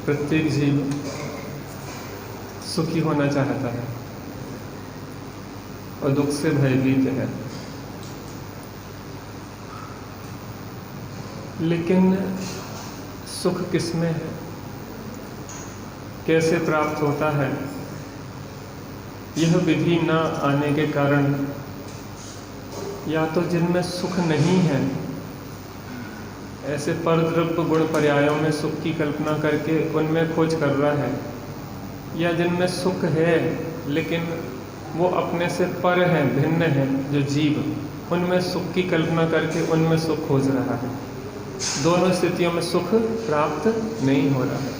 प्रत्येक जीव सुखी होना चाहता है और दुख से भयभीत है, लेकिन सुख किसमें है, कैसे प्राप्त होता है, यह विधि न आने के कारण या तो जिनमें सुख नहीं है ऐसे परद्रव्य गुण पर्यायों में सुख की कल्पना करके उनमें खोज कर रहा है, या जिनमें सुख है लेकिन वो अपने से पर हैं, भिन्न हैं जो जीव, उनमें सुख की कल्पना करके उनमें सुख खोज रहा है। दोनों स्थितियों में सुख प्राप्त नहीं हो रहा है।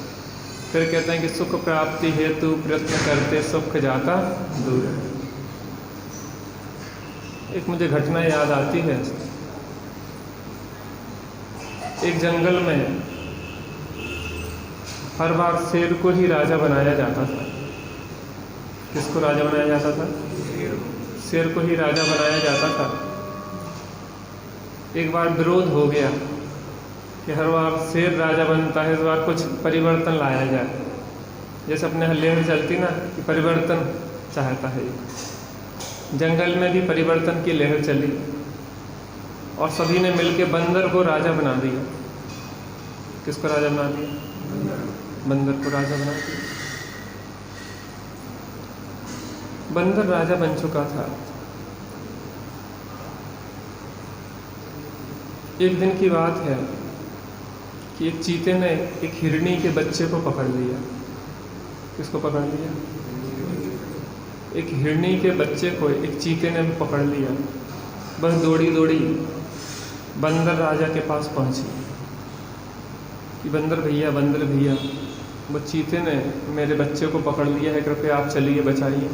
फिर कहते हैं कि सुख प्राप्ति हेतु प्रयत्न करते सुख जाता दूर। एक मुझे घटना याद आती है। एक जंगल में हर बार शेर को ही राजा बनाया जाता था। किसको राजा बनाया जाता था? शेर को ही राजा बनाया जाता था। एक बार विरोध हो गया कि हर बार शेर राजा बनता है, इस बार कुछ परिवर्तन लाया जाए। जैसे अपने लहर चलती ना कि परिवर्तन चाहता है, जंगल में भी परिवर्तन की लहर चली और सभी ने मिलकर बंदर को राजा बना दिया। किसको राजा बना दिया? बंदर को राजा बना दिया। बंदर राजा बन चुका था। एक दिन की बात है कि एक चीते ने एक हिरनी के बच्चे को पकड़ लिया। किसको पकड़ लिया? एक हिरनी के बच्चे को एक चीते ने पकड़ लिया। बस दौड़ी दौड़ी बंदर राजा के पास पहुंची कि बंदर भैया वो चीते ने मेरे बच्चे को पकड़ लिया है, कृपया आप चलिए बचाइए।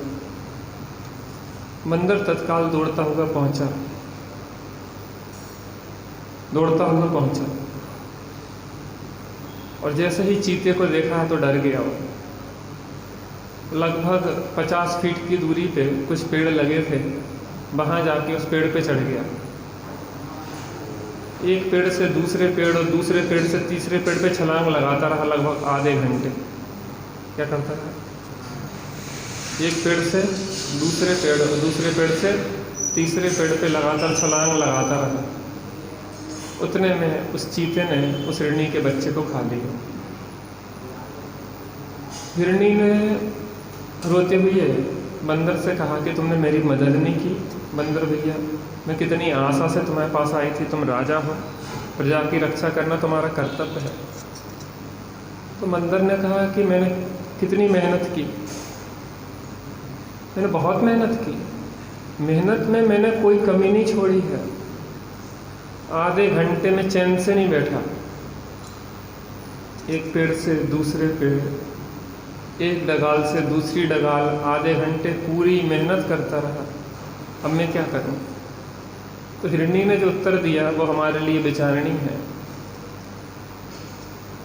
बंदर तत्काल दौड़ता हुआ पहुंचा और जैसे ही चीते को देखा तो डर गया। लगभग 50 फीट की दूरी पे कुछ पेड़ लगे थे, वहां जाके उस पेड़ पे चढ़ गया। एक पेड़ से दूसरे पेड़ और दूसरे पेड़ से तीसरे पेड़ पे छलांग लगाता रहा लगभग आधे घंटे। क्या करता रहा? एक पेड़ से दूसरे पेड़ और दूसरे पेड़ से तीसरे पेड़ पे लगातार छलांग लगाता रहा। उतने में उस चीते ने उस हिरणी के बच्चे को खा लिया। हिरणी ने रोते हुए बंदर से कहा कि तुमने मेरी मदद नहीं की। बंदर भैया, मैं कितनी आशा से तुम्हारे पास आई थी, तुम राजा हो, प्रजा की रक्षा करना तुम्हारा कर्तव्य है। तो बंदर ने कहा कि मैंने कितनी मेहनत की, मैंने बहुत मेहनत की, मेहनत में मैंने कोई कमी नहीं छोड़ी है। आधे घंटे में चैन से नहीं बैठा, एक पेड़ से दूसरे पेड़, एक डगाल से दूसरी डगाल, आधे घंटे पूरी मेहनत करता रहा। अब मैं क्या करूं? तो हिरणी ने जो उत्तर दिया वो हमारे लिए विचारणीय है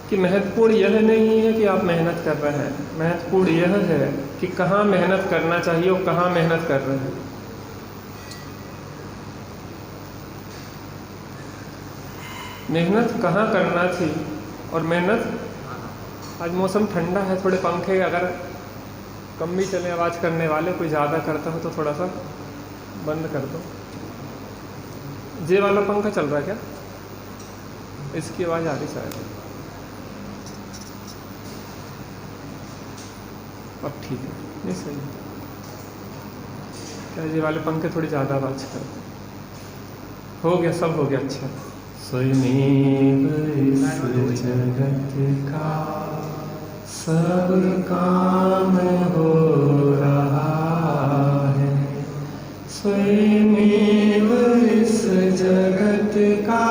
कि महत्वपूर्ण यह नहीं है कि आप मेहनत कर रहे हैं, महत्वपूर्ण यह है कि कहाँ मेहनत करना चाहिए और कहाँ मेहनत कर रहे हैं। मेहनत कहाँ करना थी और मेहनत, आज मौसम ठंडा है, थोड़े पंखे अगर कम भी चले आवाज़ करने वाले, कोई ज़्यादा करता हो तो थोड़ा सा बंद कर दो। ये वाला पंखा चल रहा है क्या? इसकी आवाज़ आ रही शायद, अब ठीक है, नहीं सही है क्या? ये वाले पंखे थोड़ी ज़्यादा आवाज़ करते। हो गया, सब हो गया, अच्छा। स्वयमेव इस जगत का सब काम हो रहा है, स्वयमेव इस जगत का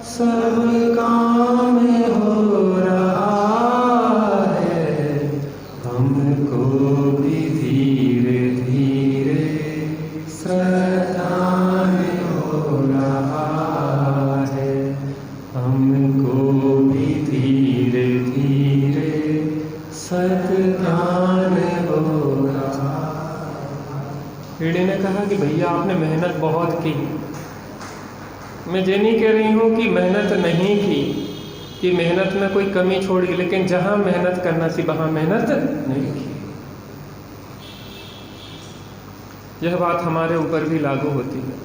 सब काम हो रहा है। हमको भी धीरे धीरे श्रद्धान हो रहा है, हमको भी धीरे धीरे सद्ज्ञान हो रहा। हिरणी ने कहा कि भैया आपने मेहनत बहुत की, मैं ये नहीं कह रही हूँ कि मेहनत नहीं की, कि मेहनत में कोई कमी छोड़ी, लेकिन जहाँ मेहनत करना थी वहाँ मेहनत नहीं की। यह बात हमारे ऊपर भी लागू होती है।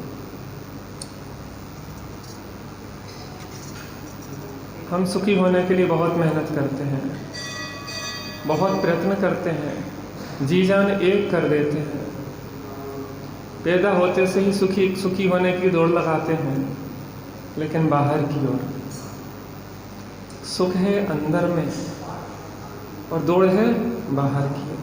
हम सुखी होने के लिए बहुत मेहनत करते हैं, बहुत प्रयत्न करते हैं, जी जान एक कर देते हैं, पैदा होते से ही सुखी होने की दौड़ लगाते हैं, लेकिन बाहर की ओर सुख है अंदर में और दौड़ है बाहर की ओर।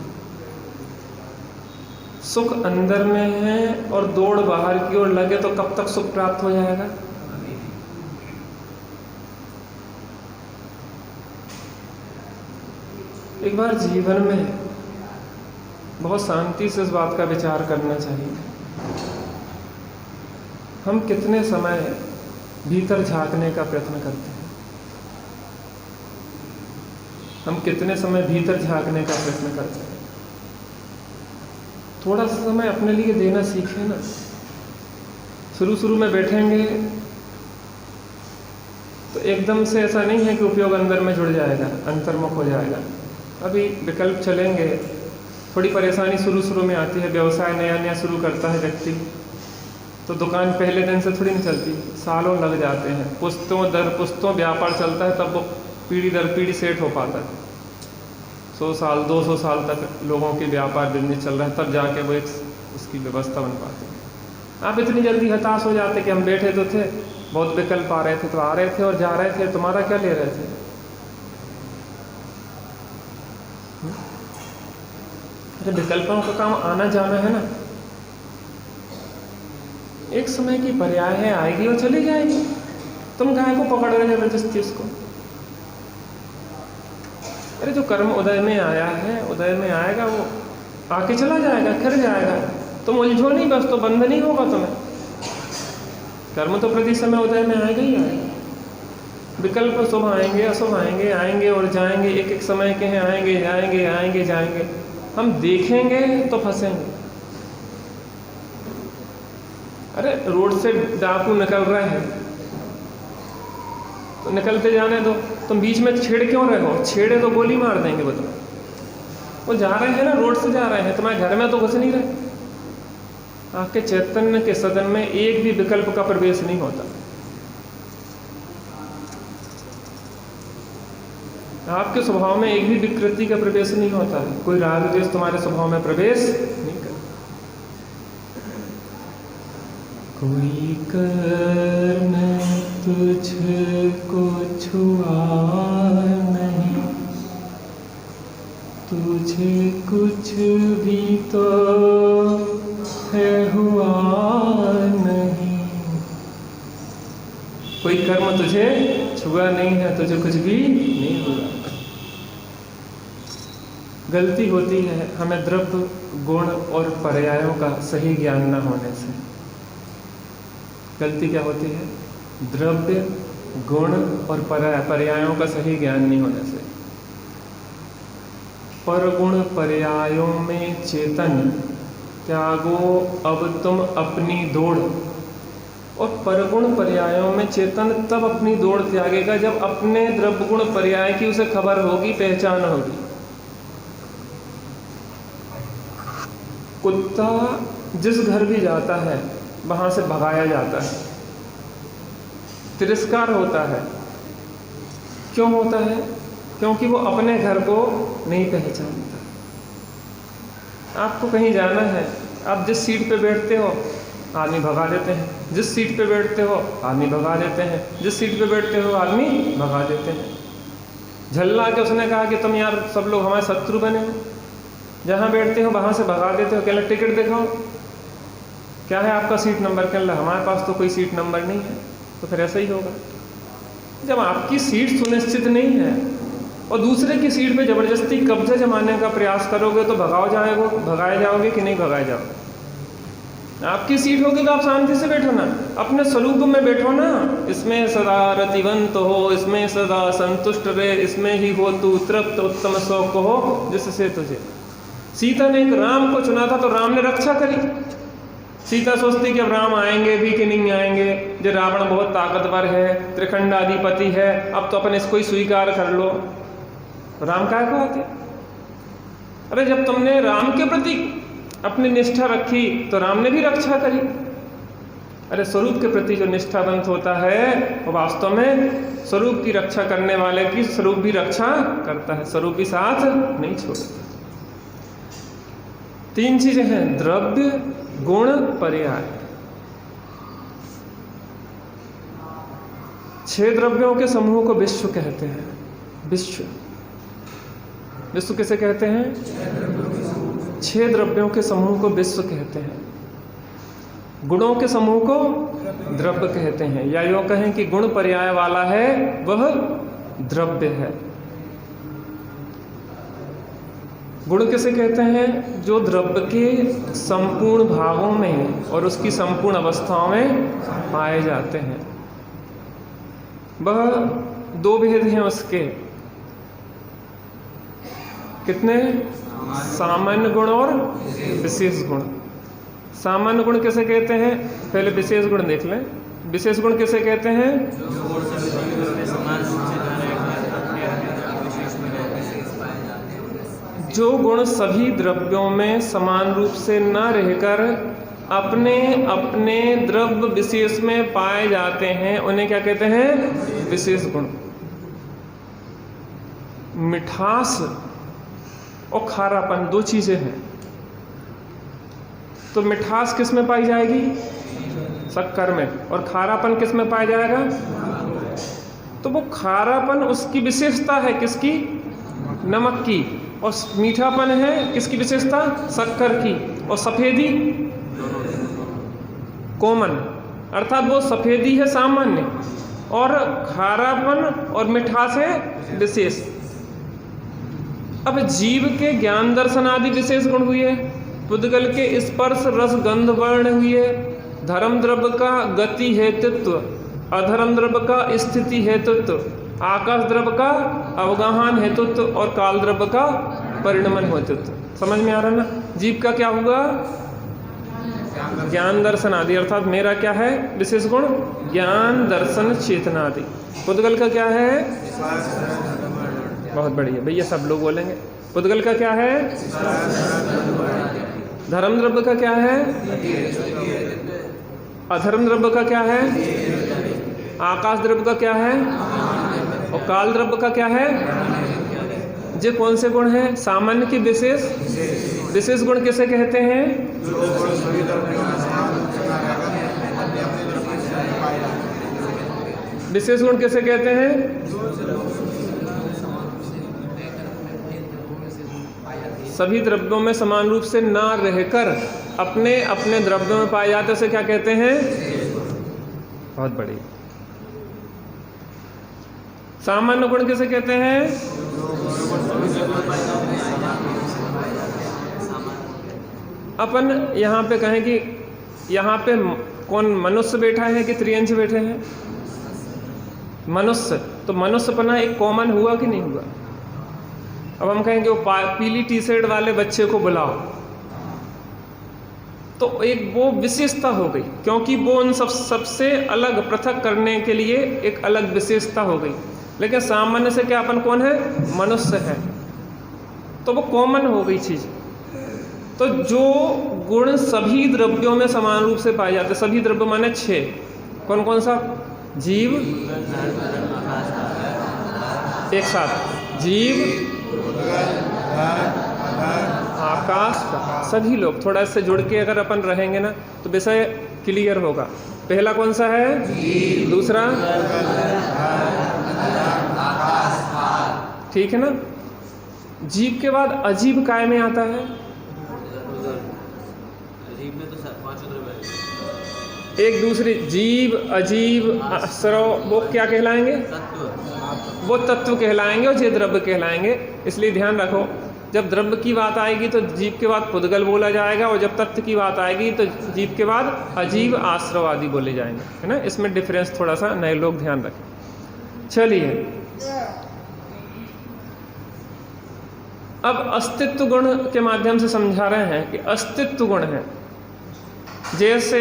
सुख अंदर में है और दौड़ बाहर की ओर लगे तो कब तक सुख प्राप्त हो जाएगा? एक बार जीवन में बहुत शांति से इस बात का विचार करना चाहिए। हम कितने समय भीतर झांकने का प्रयत्न करते हैं? हम कितने समय भीतर झांकने का प्रयत्न करते हैं? थोड़ा सा समय अपने लिए देना सीखें ना। शुरू में बैठेंगे तो एकदम से ऐसा नहीं है कि उपयोग अंदर में जुड़ जाएगा, अंतर्मुख हो जाएगा। अभी विकल्प चलेंगे, थोड़ी परेशानी शुरू में आती है। व्यवसाय नया शुरू करता है व्यक्ति, तो दुकान पहले दिन से थोड़ी नहीं चलती, सालों लग जाते हैं, पुश्तों दर पुश्तों व्यापार चलता है, तब वो पीढ़ी दर पीढ़ी सेट हो पाता है। 100 साल 200 साल तक लोगों के व्यापार बिजनेस चल रहा है, तब जाके वो एक उसकी व्यवस्था बन पाती है। आप इतनी जल्दी हताश हो जाते कि हम बैठे तो थे, बहुत विकल्प आ रहे थे तो आ रहे थे और जा रहे थे, तुम्हारा क्या ले रहे थे? अरे विकल्पों का काम आना जाना है ना, एक समय की पर्याय है, आएगी और चली जाएगी। तुम गाय को पकड़ रहे जबरदस्ती उसको। अरे जो कर्म उदय में आया है, उदय में आएगा, वो आके चला जाएगा, खिर जाएगा। तुम उलझो नहीं, बस तो बंध नहीं होगा तुम्हें। कर्म तो प्रति समय उदय में आएगा ही आएगा। विकल्प शुभ आएंगे अशुभ आएंगे, आएंगे और जाएंगे, एक एक समय के हैं, आएंगे जाएंगे आएंगे जाएंगे। हम देखेंगे तो फंसेंगे। अरे रोड से डाकू निकल रहे हैं तो निकलते जाने दो, तुम बीच में छेड़ क्यों रहे हो? छेड़े तो गोली मार देंगे वो। तो वो जा रहे हैं ना, रोड से जा रहे हैं, तुम्हारे घर में तो घुस नहीं रहे। आपके चैतन्य के सदन में एक भी विकल्प का प्रवेश नहीं होता। आपके स्वभाव में एक भी विकृति का प्रवेश नहीं होता है, कोई राग द्वेष तुम्हारे स्वभाव में प्रवेश नहीं करता। कोई कर्म तुझको छुआ नहीं, तुझे कुछ भी तो है हुआ नहीं। कोई कर्म तुझे छुआ नहीं है, तुझे कुछ भी नहीं हुआ। गलती होती है हमें द्रव्य, गुण और पर्यायों का सही ज्ञान न होने से। गलती क्या होती है? द्रव्य, गुण और पर्यायों का सही ज्ञान नहीं होने से। परगुण पर्यायों में चेतन त्यागो अब तुम अपनी दौड़। और परगुण पर्यायों में चेतन तब अपनी दौड़ त्यागेगा जब अपने द्रव्य गुण पर्याय की उसे खबर होगी, पहचान होगी। कुत्ता जिस घर भी जाता है वहां से भगाया जाता है, तिरस्कार होता है। क्यों होता है? क्योंकि वो अपने घर को नहीं पहचानता। आपको कहीं जाना है, आप जिस सीट पे बैठते हो आदमी भगा देते हैं, जिस सीट पे बैठते हो आदमी भगा देते हैं, जिस सीट पे बैठते हो आदमी भगा देते हैं। झल्ला के उसने कहा कि तुम यार सब लोग हमारे शत्रु बने हो, जहाँ बैठते हो वहाँ से भगा देते हो। कहला टिकट दिखाओ, क्या है आपका सीट नंबर? कहला हमारे पास तो कोई सीट नंबर नहीं है। तो फिर ऐसा ही होगा, जब आपकी सीट सुनिश्चित नहीं है और दूसरे की सीट पे जबरदस्ती कब्जा जमाने का प्रयास करोगे तो भगाए जाओगे कि नहीं भगाए जाओगे? आपकी सीट होगी तो आप शांति से बैठो ना, अपने स्वरूप में बैठो ना। इसमें सदा रतिवंत हो, इसमें सदा संतुष्ट रहे, इसमें ही हो तू तृप्त उत्तम शौक हो जिससे तुझे। सीता ने एक राम को चुना था तो राम ने रक्षा करी। सीता सोचती कि अब राम आएंगे भी कि नहीं आएंगे, जो रावण बहुत ताकतवर है, त्रिखंडाधिपति है, अब तो अपन इसको ही स्वीकार कर लो। राम काहे को आते? अरे जब तुमने राम के प्रति अपनी निष्ठा रखी तो राम ने भी रक्षा करी। अरे स्वरूप के प्रति जो निष्ठावंत होता है वो वास्तव में स्वरूप की रक्षा करने वाले की स्वरूप भी रक्षा करता है, स्वरूप भी साथ नहीं छोड़ता। 3 चीजें हैं, द्रव्य, गुण, पर्याय। 6 द्रव्यों के समूह को विश्व कहते हैं। विश्व किसे कहते हैं? 6 द्रव्यों के समूह को विश्व कहते हैं। गुणों के समूह को द्रव्य कहते हैं, या यूं कहें कि गुण पर्याय वाला है वह द्रव्य है। गुण किसे कहते हैं? जो द्रव्य के संपूर्ण भागों में और उसकी संपूर्ण अवस्थाओं में पाए जाते हैं। वह 2 भेद हैं उसके। कितने? सामान्य गुण और विशेष गुण। सामान्य गुण किसे कहते हैं? पहले विशेष गुण देख लें। विशेष गुण किसे कहते हैं? जो गुण सभी द्रव्यों में समान रूप से न रहकर अपने अपने द्रव्य विशेष में पाए जाते हैं उन्हें क्या कहते हैं? विशेष गुण। मिठास और खारापन 2 चीजें हैं। तो मिठास किस में पाई जाएगी? शक्कर में। और खारापन किस में पाया जाएगा? तो वो खारापन उसकी विशेषता है किसकी? नमक की। और मीठापन है किसकी विशेषता? शक्कर की। और सफेदी कॉमन, अर्थात वो सफेदी है सामान्य और खारापन और मिठास है विशेष। अब जीव के ज्ञान दर्शन आदि विशेष गुण हुए, पुद्गल के स्पर्श रस गंध वर्ण हुए, धर्म द्रव्य का गति हेतुत्व, अधर्म द्रव्य का स्थिति हेतुत्व, आकाश द्रव्य का अवगाहन हेतुत्व और काल द्रव्य का परिणमन हेतुत्व। समझ में आ रहा ना? जीव का क्या हुआ? ज्ञान दर्शन आदि, अर्थात मेरा क्या है विशेष गुण? ज्ञान दर्शन चेतना आदि। पुद्गल का क्या है? बहुत बढ़िया भैया, सब लोग बोलेंगे। पुद्गल का क्या है? धर्म द्रव्य का क्या है? अधर्म द्रव्य का क्या है? आकाश द्रव्य का क्या है? और काल द्रव्य का क्या है? ये कौन से गुण हैं? सामान्य की विशेष। विशेष गुण किसे कहते हैं? विशेष गुण किसे कहते हैं? सभी द्रव्यों में समान रूप से ना रहकर अपने अपने द्रव्यों में पाए जाते, उसे क्या कहते हैं? बहुत बढ़िया। सामान्य गुण किसे कहते हैं? अपन यहाँ पे कहें कि यहाँ पे कौन मनुष्य बैठा है कि त्रियंश बैठे हैं? मनुष्य। तो मनुष्यपना एक कॉमन हुआ कि नहीं हुआ? अब हम कहेंगे वो पीली टी शर्ट वाले बच्चे को बुलाओ, तो एक वो विशेषता हो गई, क्योंकि वो उन सबसे अलग पृथक करने के लिए एक अलग विशेषता हो गई। लेकिन सामान्य से क्या अपन कौन है? मनुष्य है, तो वो कॉमन हो गई चीज। तो जो गुण सभी द्रव्यों में समान रूप से पाए जाते, सभी द्रव्य माने 6, कौन कौन सा? जीव, एक साथ, जीव, आकाश का सभी लोग। थोड़ा इससे जुड़ के अगर अपन रहेंगे ना तो विषय क्लियर होगा। पहला कौन सा है? दूसरा, ठीक है ना। जीव के बाद अजीब काय में आता है? अजीब में तो 5 द्रव्य, एक दूसरी जीव, अजीब, असरो, वो क्या कहलाएंगे? वो तत्व कहलाएंगे और ये द्रव्य कहलाएंगे। इसलिए ध्यान रखो, जब द्रव्य की बात आएगी तो जीव के बाद पुद्गल बोला जाएगा, और जब तत्व की बात आएगी तो जीव के बाद अजीब, आश्रव आदि बोले जाएंगे, है ना। इसमें डिफरेंस थोड़ा सा नए लोग ध्यान रखें। चलिए, अब अस्तित्व गुण के माध्यम से समझा रहे हैं कि अस्तित्व गुण है। जैसे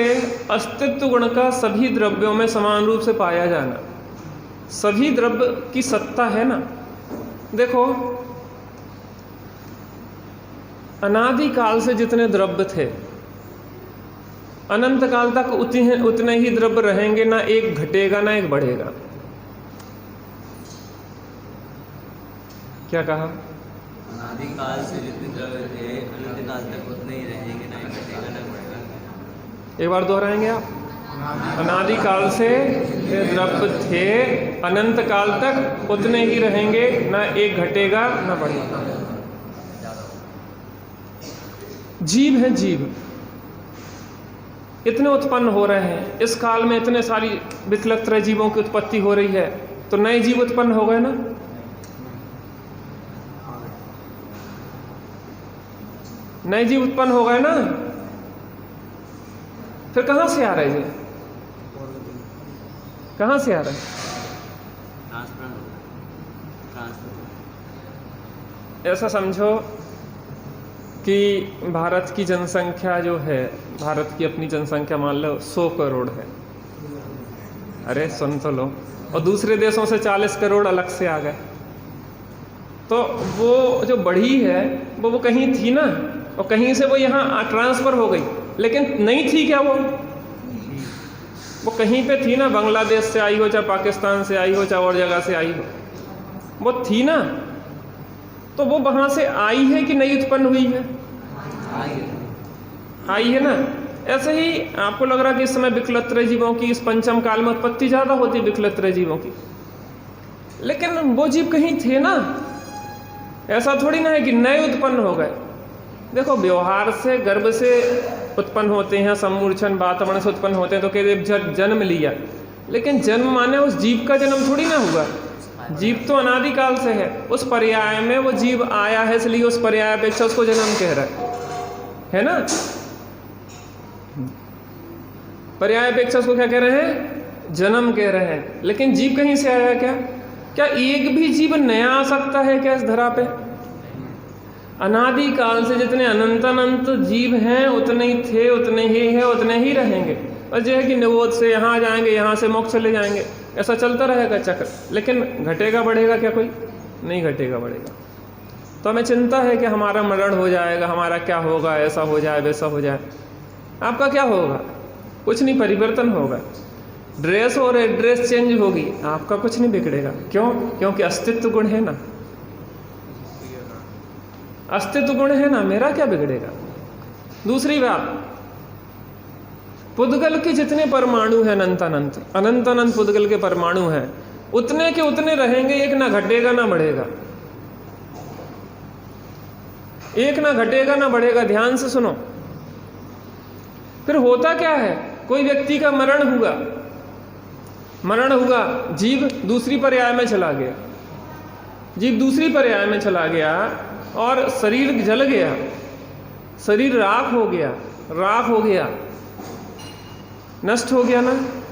अस्तित्व गुण का सभी द्रव्यों में समान रूप से पाया जाना, सभी द्रव्य की सत्ता है ना। देखो, अनादि काल से जितने द्रव्य थे, अनंत काल तक उतने ही द्रव्य रहेंगे, ना एक घटेगा ना एक बढ़ेगा। क्या कहा? अनादि काल से जितने द्रव्य थे अनंत काल तक उतने ही रहेंगे, ना घटेगा ना बढ़ेगा। एक बार दोहराएंगे आप? अनादि काल से द्रव्य थे, अनंत काल तक उतने ही रहेंगे, ना एक घटेगा ना बढ़ेगा। जीव है, जीव इतने उत्पन्न हो रहे हैं इस काल में, इतने सारी विकलत्र जीवों की उत्पत्ति हो रही है, तो नए जीव उत्पन्न हो गए ना। नए जीव उत्पन्न हो गए ना। फिर कहां से आ रहे हैं? कहां से आ रहे हैं? ऐसा समझो कि भारत की जनसंख्या जो है, भारत की अपनी जनसंख्या मान लो 100 करोड़ है। अरे सुन तो लो। और दूसरे देशों से 40 करोड़ अलग से आ गए, तो वो जो बढ़ी है वो कहीं थी ना, और कहीं से वो यहाँ ट्रांसफर हो गई। लेकिन नहीं थी क्या? वो कहीं पे थी ना, बांग्लादेश से आई हो, चाहे पाकिस्तान से आई हो, चाहे और जगह से आई हो, वो थी ना। तो वो वहां से आई है कि नहीं उत्पन्न हुई है? आई है ना। ऐसे ही आपको लग रहा कि इस समय विकलत्र जीवों की इस पंचम काल में उत्पत्ति ज्यादा होती है विकलत्र जीवों की, लेकिन वो जीव कहीं थे ना। ऐसा थोड़ी ना है कि नए उत्पन्न हो गए। देखो, व्यवहार से, गर्भ से उत्पन्न होते हैं, सम्मूर्छन वातावरण से उत्पन्न होते हैं, तो कहते जन्म लिया, लेकिन जन्म माने उस जीव का जन्म थोड़ी ना हुआ। जीव तो अनादि काल से है, उस पर्याय में वो जीव आया है, इसलिए उस पर्याय अपेक्षा उसको जन्म कह रहा है ना। पर्याय अपेक्षा उसको क्या कह रहे हैं? जन्म कह रहे हैं। लेकिन जीव कहीं से आया क्या? क्या एक भी जीव नया आ सकता है क्या इस धरा पे? अनादि काल से जितने अनंत जीव हैं उतने ही थे, उतने ही है, उतने ही रहेंगे। और जो है कि निबोध से यहाँ जाएंगे, यहाँ से मोक्ष चले जाएंगे, ऐसा चलता रहेगा चक्र। लेकिन घटेगा बढ़ेगा क्या? कोई नहीं घटेगा बढ़ेगा। तो हमें चिंता है कि हमारा मरण हो जाएगा, हमारा क्या होगा, ऐसा हो जाए वैसा हो जाए। आपका क्या होगा? कुछ नहीं, परिवर्तन होगा। ड्रेस और एड्रेस चेंज होगी, आपका कुछ नहीं बिगड़ेगा। क्यों? क्योंकि अस्तित्व गुण है ना। अस्तित्व गुण है ना, मेरा क्या बिगड़ेगा। दूसरी बात, पुद्गल के जितने परमाणु हैं अनंत अनंत अनंत अनंत पुद्गल के परमाणु हैं, उतने के उतने रहेंगे, एक ना घटेगा ना बढ़ेगा, एक ना घटेगा ना बढ़ेगा। ध्यान से सुनो। फिर होता क्या है, कोई व्यक्ति का मरण हुआ, जीव दूसरी पर्याय में चला गया, जीव दूसरी पर्याय में चला गया और शरीर जल गया, शरीर राख हो गया, नष्ट हो गया ना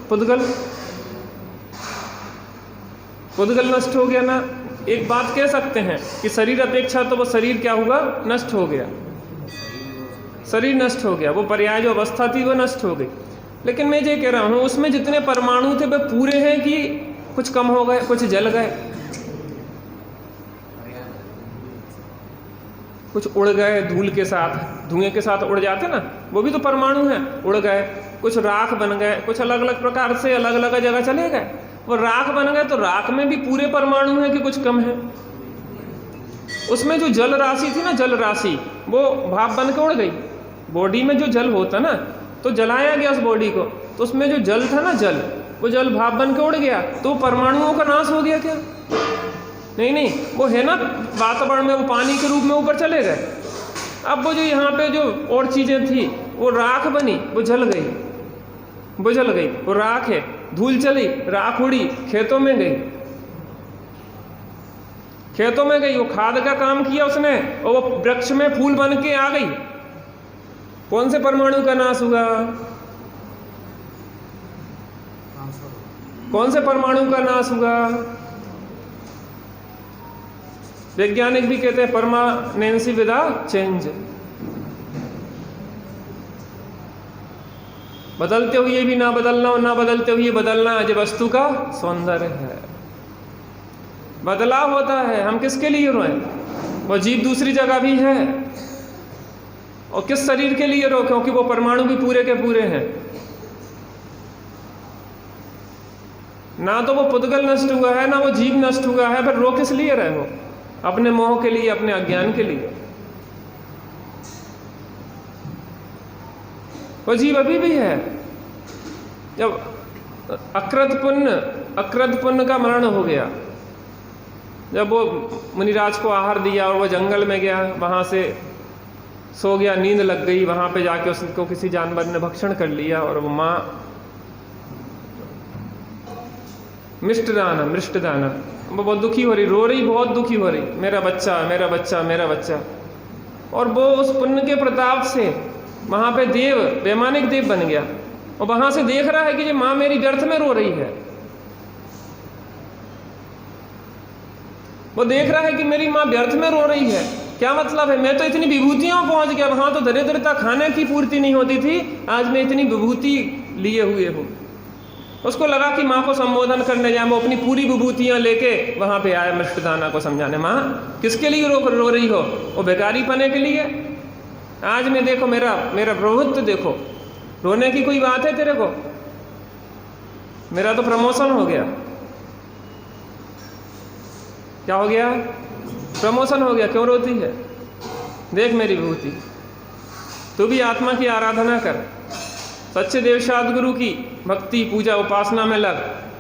पुद्गल नष्ट हो गया ना। एक बात कह सकते हैं कि शरीर अपेक्षा तो वो शरीर क्या हुआ, नष्ट हो गया, शरीर नष्ट हो गया, वो पर्याय जो अवस्था थी वो नष्ट हो गई। लेकिन मैं ये कह रहा हूं, उसमें जितने परमाणु थे वे पूरे हैं कि कुछ कम हो गए, कुछ जल गए, कुछ उड़ गए धूल के साथ, धुएं के साथ उड़ जाते ना, वो भी तो परमाणु हैं, उड़ गए, कुछ राख बन गए, कुछ अलग अलग प्रकार से अलग अलग जगह चले गए। वो राख बन गए तो राख में भी पूरे परमाणु हैं कि कुछ कम है। उसमें जो जल राशि थी ना, जल राशि, वो भाप बन के उड़ गई। बॉडी में जो जल होता ना, तो जलाया गया उस बॉडी को, तो उसमें जो जल था ना, वो जल भाप बन के उड़ गया, तो परमाणुओं का नाश हो गया क्या? नहीं, वो है ना वातावरण में, वो पानी के रूप में ऊपर चले गए। अब वो जो यहाँ पे जो और चीजें थी, वो राख बनी, वो जल गई, वो राख है, धूल चली, राख उड़ी, खेतों में गई, वो खाद का काम किया उसने, और वो वृक्ष में फूल बन के आ गई। कौन से परमाणु का नाश हुआ? कौन से परमाणु का नाश हुआ? वैज्ञानिक भी कहते हैं परमानेंसी विदाउट चेंज, बदलते हुए भी ना बदलना और ना बदलते हुए बदलना, जो वस्तु का सौंदर्य है। बदलाव होता है, हम किसके लिए रोएं? वो जीव दूसरी जगह भी है, और किस शरीर के लिए रो? क्योंकि वो परमाणु भी पूरे के पूरे हैं। ना तो वो पुद्गल नष्ट हुआ है, ना वो जीव नष्ट हुआ है, पर रो किस लिए रहे हो? अपने मोह के लिए, अपने अज्ञान के लिए। वो जीव अभी भी है। जब अकृत पुण्य का मरण हो गया, जब वो मुनिराज को आहार दिया और वो जंगल में गया, वहां से सो गया, नींद लग गई, वहां पे जाके उसको किसी जानवर ने भक्षण कर लिया, और वो माँ मृष्टदाना, वो बहुत दुखी हो रही, रो रही, बहुत दुखी हो रही, मेरा बच्चा, मेरा बच्चा, मेरा बच्चा। और वो उस पुण्य के प्रताप से वहां पे देव, वैमानिक देव बन गया, और वहां से देख रहा है कि ये माँ मेरी व्यर्थ में रो रही है। वो देख रहा है कि मेरी माँ व्यर्थ में रो रही है। क्या मतलब है? मैं तो इतनी विभूतियों पहुंच गया, वहां तो दरिद्रता, खाने की पूर्ति नहीं होती थी, आज मैं इतनी विभूति लिए हुए हूं। उसको लगा कि माँ को संबोधन करने जाए, वो अपनी पूरी विभूतियां लेके वहां पे आया मृष्टदाना को समझाने, माँ किसके लिए रो रही हो? वो बेकारी पने के लिए? आज मैं देखो, मेरा प्रभुत्व देखो, रोने की कोई बात है तेरे को? मेरा तो प्रमोशन हो गया। क्या हो गया? प्रमोशन हो गया। क्यों रोती है? देख मेरी विभूति। तू भी आत्मा की आराधना कर, सच्चे देव सद्गुरु की भक्ति, पूजा, उपासना में लग,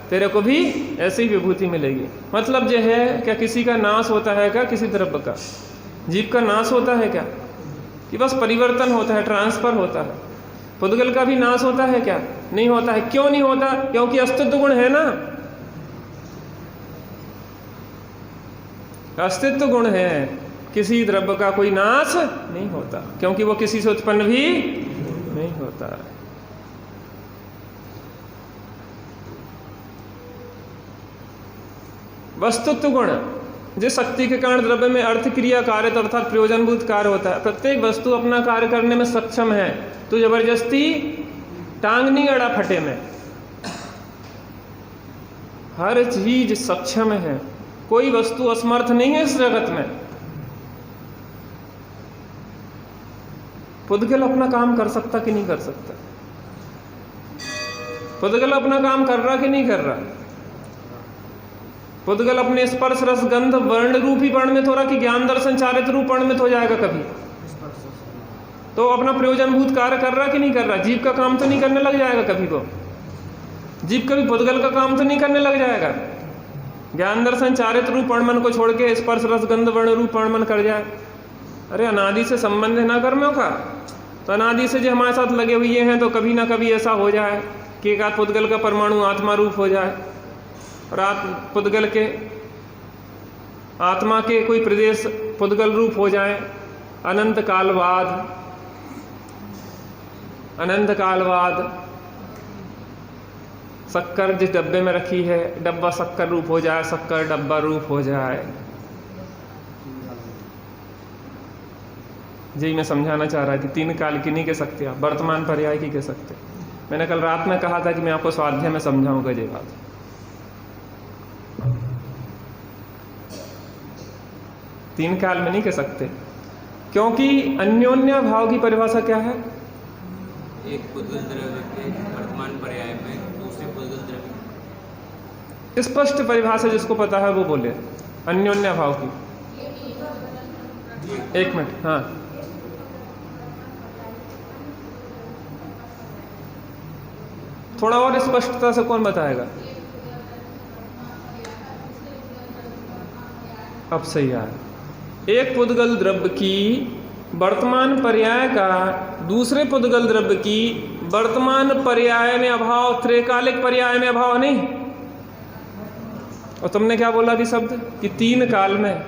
तेरे को भी ऐसी विभूति मिलेगी। मतलब जो है क्या किसी का नाश होता है क्या? किसी द्रव्य का, जीव का नाश होता है क्या? कि बस परिवर्तन होता है, ट्रांसफर होता है। पुद्गल का भी नाश होता है क्या? नहीं होता है। क्यों नहीं होता? क्योंकि अस्तित्व गुण है ना, अस्तित्व गुण है। किसी द्रव्य का कोई नाश नहीं होता, क्योंकि वो किसी से उत्पन्न भी नहीं होता। वस्तुत्व गुण, जिस शक्ति के कारण द्रव्य में अर्थ क्रिया कार्य अर्थात प्रयोजनभूत कार्य होता है। प्रत्येक वस्तु अपना कार्य करने में सक्षम है, तो जबरदस्ती टांग नहीं अड़ा फटे में। हर चीज सक्षम है, कोई वस्तु असमर्थ नहीं है इस जगत में। पुद्गल अपना काम कर सकता कि नहीं कर सकता? पुद्गल अपना काम कर रहा कि नहीं कर रहा? पुद्गल अपने स्पर्श रस गंध वर्ण रूप ही परिणमित हो रहा कि ज्ञान दर्शन चारित रूप परिणमित हो जाएगा कभी? तो अपना प्रयोजनभूत कार्य कर रहा कि नहीं कर रहा? जीव का काम तो नहीं करने लग जाएगा कभी? को जीव कभी पुद्गल का काम तो नहीं करने लग जाएगा? ज्ञान दर्शन चारित रूप परिणमन को छोड़ के स्पर्श रस गंध वर्ण रूप परिणमन कर जाए। अरे अनादि से संबंध है ना कर्मों का, तो अनादि से जो हमारे साथ लगे हुए हैं, तो कभी ना कभी ऐसा हो जाए कि एक आध पुद्गल का परमाणु आत्मा रूप हो जाए और पुद्गल के आत्मा के कोई प्रदेश पुद्गल रूप हो जाए। अनंत काल बाद शक्कर जिस डब्बे में रखी है, डब्बा शक्कर रूप हो जाए, शक्कर डब्बा रूप हो जाए। जी मैं समझाना चाह रहा था, 3 काल की नहीं कह सकते आप, वर्तमान पर्याय की कह सकते। मैंने कल रात में कहा था कि मैं आपको स्वाध्याय में समझाऊंगा ये बात। तीन काल में नहीं कह सकते, क्योंकि अन्योन्य भाव की परिभाषा क्या है? एक पुद्गल द्रव्य के वर्तमान पर्याय में दूसरे पुद्गल द्रव्य। स्पष्ट परिभाषा जिसको पता है वो बोले अन्योन्य भाव की। 1 मिनट, हाँ थोड़ा और स्पष्टता से कौन बताएगा? अब सही आ, एक पुद्गल द्रव्य की वर्तमान पर्याय का दूसरे पुद्गल द्रव्य की वर्तमान पर्याय में अभाव, त्रैकालिक पर्याय में अभाव नहीं। और तुमने क्या बोला कि शब्द कि 3 काल में?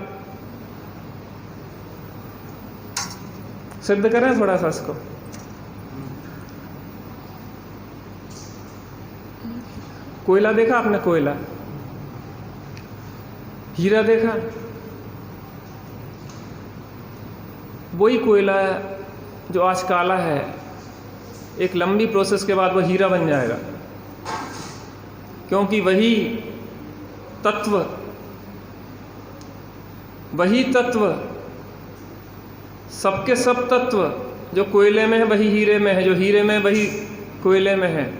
सिद्ध करें थोड़ा सा इसको। कोयला देखा आपने? कोयला, हीरा देखा? वही कोयला जो आज काला है, एक लंबी प्रोसेस के बाद वह हीरा बन जाएगा, क्योंकि वही तत्व सबके सब तत्व जो कोयले में है वही हीरे में है, जो हीरे में वही कोयले में है,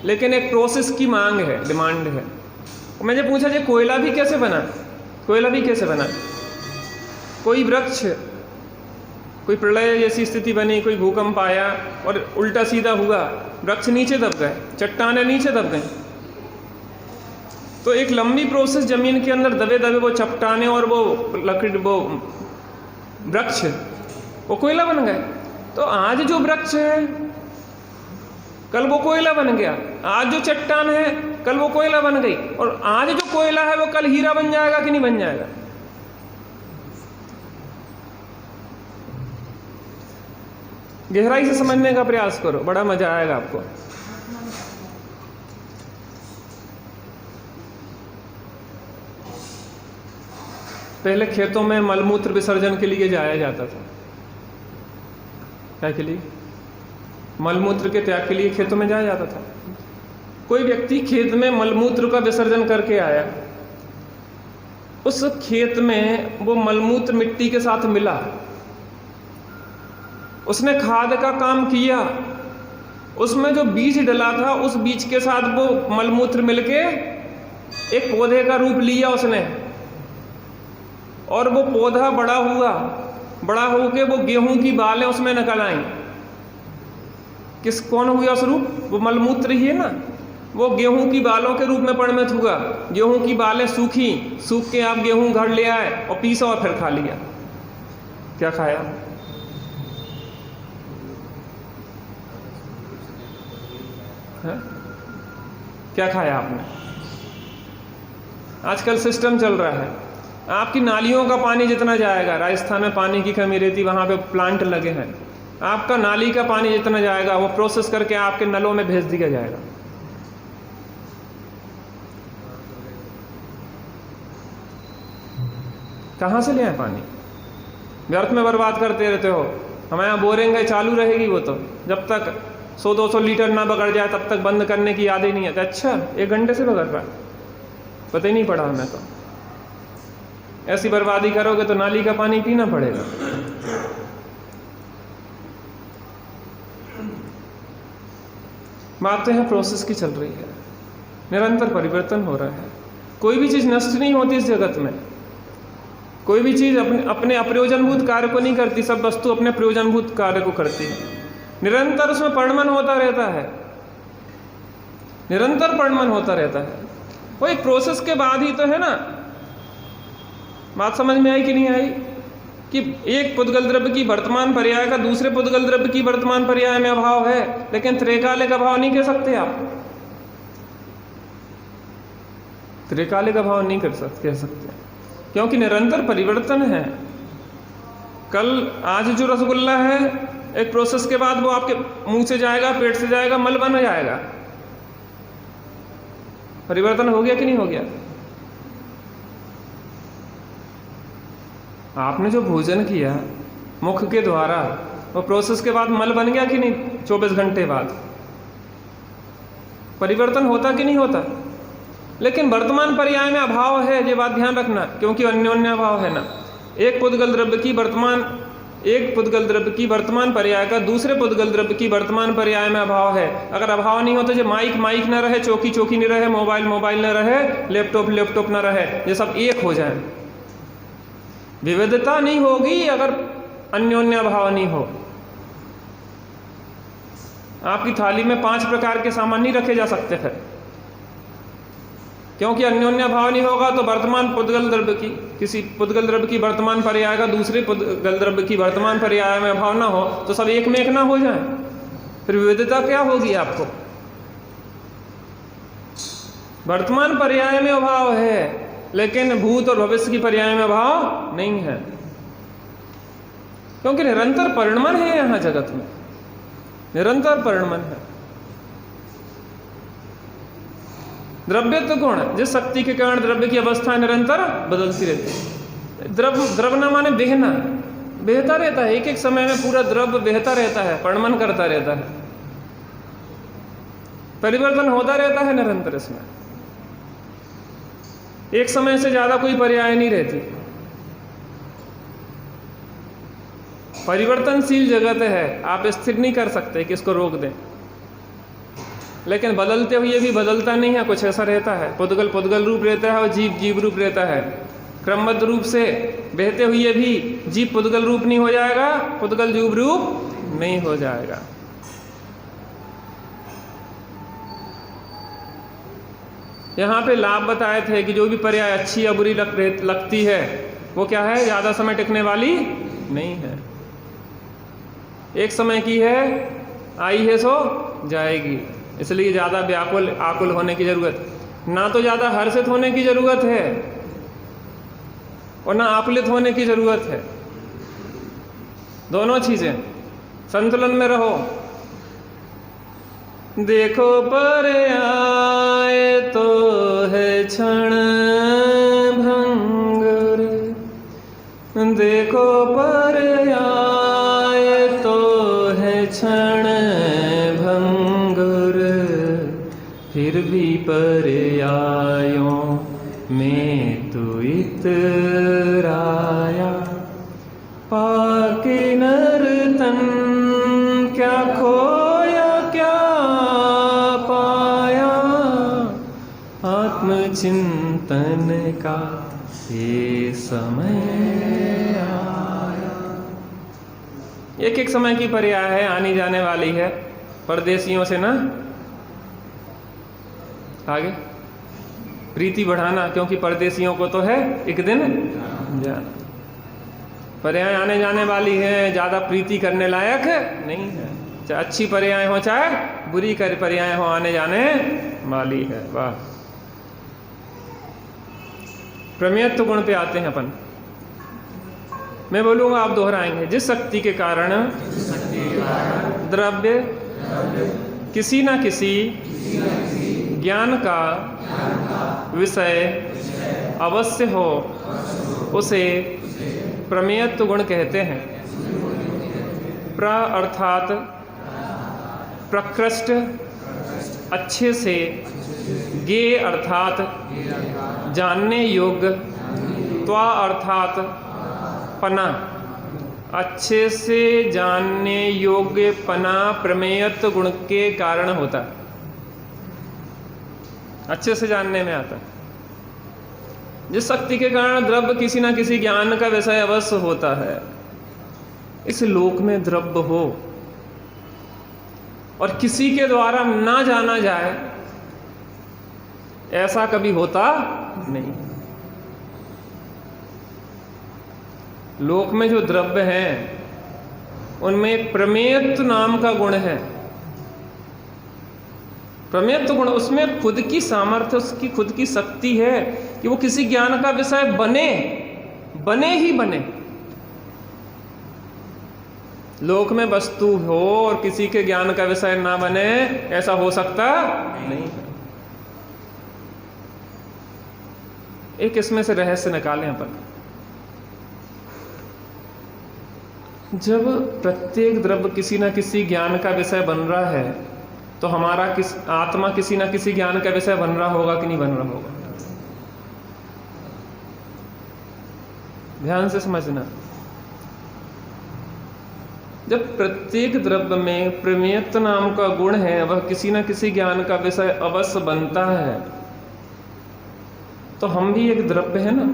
लेकिन एक प्रोसेस की मांग है, डिमांड है। मैंने पूछा जी कोयला भी कैसे बना? कोयला भी कैसे बना? कोई वृक्ष, कोई प्रलय जैसी स्थिति बनी, कोई भूकंप आया और उल्टा सीधा हुआ, वृक्ष नीचे दब गए, चट्टानें नीचे दब गए। तो एक लंबी प्रोसेस जमीन के अंदर दबे दबे वो चट्टानें और वो लकड़ी, वो वृक्ष, वो कोयला बन गए। तो आज जो वृक्ष है कल वो कोयला बन गया, आज जो चट्टान है कल वो कोयला बन गई, और आज जो कोयला है वो कल हीरा बन जाएगा कि नहीं बन जाएगा? गहराई से समझने का प्रयास करो, बड़ा मजा आएगा आपको। पहले खेतों में मलमूत्र विसर्जन के लिए जाया जाता था। क्या के लिए? मलमूत्र के त्याग के लिए खेतों में जाया जाता था। कोई व्यक्ति खेत में मलमूत्र का विसर्जन करके आया, उस खेत में वो मलमूत्र मिट्टी के साथ मिला, उसने खाद का काम किया, उसमें जो बीज डला था उस बीज के साथ वो मलमूत्र मिलके एक पौधे का रूप लिया उसने, और वो पौधा बड़ा हुआ, बड़ा होके वो गेहूं की बालें उसमें निकल आई। कौन हुआ उस रूप? वो मलमूत्र ही है ना, वो गेहूं की बालों के रूप में परिणमित हुआ। गेहूं की बालें सूख के आप गेहूं घर ले आए और पीसा और फिर खा लिया। क्या खाया? है? क्या खाया आपने? आजकल सिस्टम चल रहा है, आपकी नालियों का पानी जितना जाएगा, राजस्थान में पानी की कमी रहती, वहां पे प्लांट लगे हैं, आपका नाली का पानी जितना जाएगा वो प्रोसेस करके आपके नलों में भेज दिया जाएगा। कहां से ले आए पानी? व्यर्थ में बर्बाद करते रहते हो। हमारे यहाँ बोरिंग चालू रहेगी, वो तो जब तक 100-200 लीटर ना बगड़ जाए तब तक बंद करने की याद ही नहीं आती। अच्छा 1 घंटे से बगड़ रहा है, पता ही नहीं पड़ा हमें। तो ऐसी बर्बादी करोगे तो नाली का पानी पीना पड़ेगा। बात तो यहाँ प्रोसेस की चल रही है, निरंतर परिवर्तन हो रहा है। कोई भी चीज़ नष्ट नहीं होती इस जगत में, कोई भी चीज़ अपने अप्रयोजनभूत कार्य को नहीं करती, सब वस्तु अपने प्रयोजनभूत कार्य को करती है। निरंतर उसमें परिणमन होता रहता है, निरंतर परिणमन होता रहता है। वो एक प्रोसेस के बाद ही तो है ना। बात समझ में आई कि नहीं आई? कि एक पुद्गल द्रव्य की वर्तमान पर्याय का दूसरे पुद्गल द्रव्य की वर्तमान पर्याय में अभाव है, लेकिन त्रैकालिक अभाव नहीं कह सकते आप। त्रैकालिक अभाव नहीं कह सकते, क्योंकि निरंतर परिवर्तन है। कल आज जो रसगुल्ला है, एक प्रोसेस के बाद वो आपके मुंह से जाएगा, पेट से जाएगा, मल बन जाएगा। परिवर्तन हो गया कि नहीं हो गया? आपने जो भोजन किया मुख के द्वारा, वो प्रोसेस के बाद मल बन गया कि नहीं? 24 घंटे बाद परिवर्तन होता कि नहीं होता? लेकिन वर्तमान पर्याय में अभाव है, ये बात ध्यान रखना, क्योंकि अन्योन्य अभाव है ना। एक पुद्गल द्रव्य की वर्तमान पर्याय का दूसरे पुद्गल द्रव्य की वर्तमान पर्याय में अभाव है। अगर अभाव नहीं हो तो जो माइक न रहे, चौकी न रहे, मोबाइल न रहे, लैपटॉप न रहे, ये सब एक हो जाए। विविधता नहीं होगी अगर अन्योन्य अभाव नहीं हो। आपकी थाली में 5 प्रकार के सामान नहीं रखे जा सकते फिर, क्योंकि अन्योन्य भाव नहीं होगा। तो वर्तमान पुद्गल द्रव्य की, किसी पुद्गल द्रव्य की वर्तमान पर्याय का दूसरे पुद्गल द्रव्य की वर्तमान पर्याय में अभाव ना हो, तो सब एक में एक ना हो जाए, फिर विविधता क्या होगी आपको? वर्तमान पर्याय में अभाव है, लेकिन भूत और भविष्य की पर्याय में अभाव नहीं है, क्योंकि निरंतर परिणमन है। यहां जगत में निरंतर परिणमन है। द्रव्यत्व गुण, जिस शक्ति के कारण द्रव्य की अवस्था निरंतर बदलती रहती है। द्रव्य न माने बहना, बहता रहता है, एक समय में पूरा द्रव्य बहता रहता है, परिणमन करता रहता है, परिवर्तन होता रहता है निरंतर। इसमें एक समय से ज्यादा कोई पर्याय नहीं रहती। परिवर्तनशील जगत है, आप स्थिर नहीं कर सकते कि इसको रोक दें, लेकिन बदलते हुए भी बदलता नहीं है, कुछ ऐसा रहता है। पुद्गल रूप रहता है और जीव रूप रहता है। क्रमबद्ध रूप से बहते हुए भी जीव पुद्गल रूप नहीं हो जाएगा, पुद्गल जीव रूप नहीं हो जाएगा। यहाँ पे लाभ बताए थे कि जो भी पर्याय अच्छी या बुरी लगती है, वो क्या है? ज्यादा समय टिकने वाली नहीं है। एक समय की है, आई है सो जाएगी, इसलिए ज़्यादा व्याकुल आकुल होने की ज़रूरत ना, तो ज़्यादा हर्षित होने की ज़रूरत है और ना आकुलित होने की ज़रूरत है। दोनों चीज़ें संतुलन में रहो। देखो पर्याय तो है क्षण भंगुर, देखो पर्याय तो है क्षण भंगुर, फिर भी पर्यायों में तो इतराया, पाके नर तन क्या खोया क्या पाया, आत्मचिंतन का ये समय आया। एक एक समय की पर्याय है, आनी जाने वाली है, परदेशियों से ना आगे प्रीति बढ़ाना, क्योंकि परदेशियों को तो है एक दिन जाना। पर्याय आने जाने वाली है, ज़्यादा प्रीति करने लायक नहीं है। चाहे अच्छी पर्याय हो चाहे बुरी पर्याय हो, आने जाने वाली है। वाह। प्रमेयत्व गुण पे आते हैं अपन। मैं बोलूँगा, आप दोहराएंगे। जिस शक्ति के कारण द्रव्य किसी न किसी ज्ञान का विषय अवश्य हो, उसे प्रमेयत्व गुण कहते हैं। प्र अर्थात प्रकृष्ट, अच्छे से, गे अर्थात जानने योग्य, त्वा अर्थात पना, अच्छे से जानने योग्य पना प्रमेयत्व गुण के कारण होता है, अच्छे से जानने में आता है। जिस शक्ति के कारण द्रव्य किसी ना किसी ज्ञान का विषय अवश्य होता है, इस लोक में द्रव्य हो और किसी के द्वारा ना जाना जाए, ऐसा कभी होता नहीं। लोक में जो द्रव्य हैं उनमें एक प्रमेयत्व नाम का गुण है। प्रमेयत्व गुण, उसमें खुद की सामर्थ्य, उसकी खुद की शक्ति है कि वो किसी ज्ञान का विषय बने ही बने। लोक में वस्तु हो और किसी के ज्ञान का विषय ना बने, ऐसा हो सकता नहीं। एक इसमें से रहस्य निकालें अपन। जब प्रत्येक द्रव्य किसी ना किसी ज्ञान का विषय बन रहा है, तो हमारा आत्मा किसी ना किसी ज्ञान का विषय बन रहा होगा कि नहीं बन रहा होगा? ध्यान से समझना। जब प्रत्येक द्रव्य में प्रमेयत्व नाम का गुण है, वह किसी न किसी ज्ञान का विषय अवश्य बनता है, तो हम भी एक द्रव्य है ना।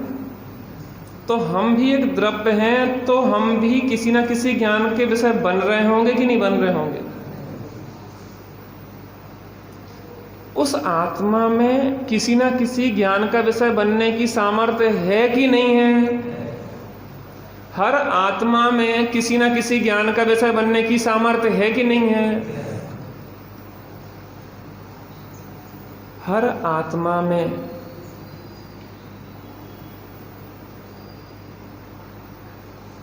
तो हम भी एक द्रव्य हैं, तो हम भी किसी न किसी ज्ञान के विषय बन रहे होंगे कि नहीं बन रहे होंगे? उस आत्मा में किसी न किसी ज्ञान का विषय बनने की सामर्थ्य है कि नहीं है? हर आत्मा में किसी न किसी ज्ञान का विषय बनने की सामर्थ्य है कि नहीं है? हर आत्मा में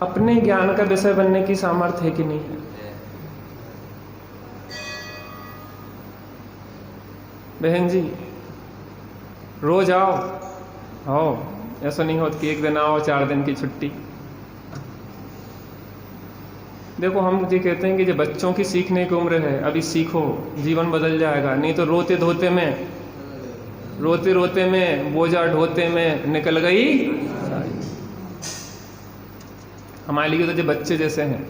अपने ज्ञान का विषय बनने की सामर्थ्य है कि नहीं है? बहन जी, रोज आओ, ऐसा नहीं होता कि एक दिन आओ 4 दिन की छुट्टी। देखो, हम ये कहते हैं कि जो बच्चों की सीखने की उम्र है, अभी सीखो, जीवन बदल जाएगा। नहीं तो रोते रोते में बोझा ढोते में निकल गई। हमारे लिए तो जो बच्चे जैसे हैं,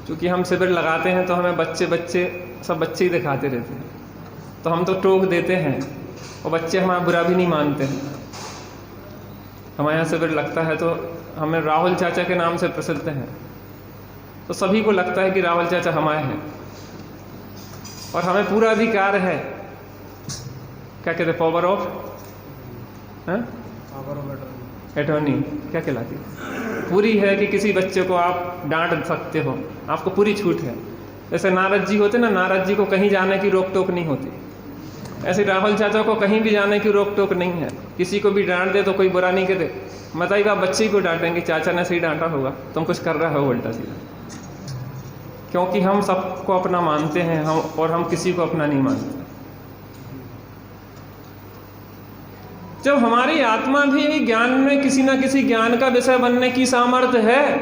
क्योंकि हम शिविर लगाते हैं तो हमें बच्चे सब बच्चे ही दिखाते रहते हैं, तो हम तो टोक देते हैं और बच्चे हमारा बुरा भी नहीं मानते हैं। हमारे यहाँ शिविर लगता है तो हमें राहुल चाचा के नाम से प्रसिद्ध हैं, तो सभी को लगता है कि राहुल चाचा हमारे हैं और हमें पूरा अधिकार है। क्या कहते हैं? पावर ऑफ अटॉर्नी क्या कहलाती है? पूरी है कि किसी बच्चे को आप डांट सकते हो, आपको पूरी छूट है। जैसे नारद जी होते ना, नारद जी को कहीं जाने की रोक टोक नहीं होती, ऐसे राहुल चाचा को कहीं भी जाने की रोक टोक नहीं है। किसी को भी डांट दे तो कोई बुरा नहीं कहते, बताइए आप बच्चे को डांटेंगे, चाचा ने सही डांटा होगा, तुम कुछ कर रहा हो उल्टा सीधा। क्योंकि हम सबको अपना मानते हैं, हम किसी को अपना नहीं मानते। जब हमारी आत्मा भी ज्ञान में किसी ना किसी ज्ञान का विषय बनने की सामर्थ्य है,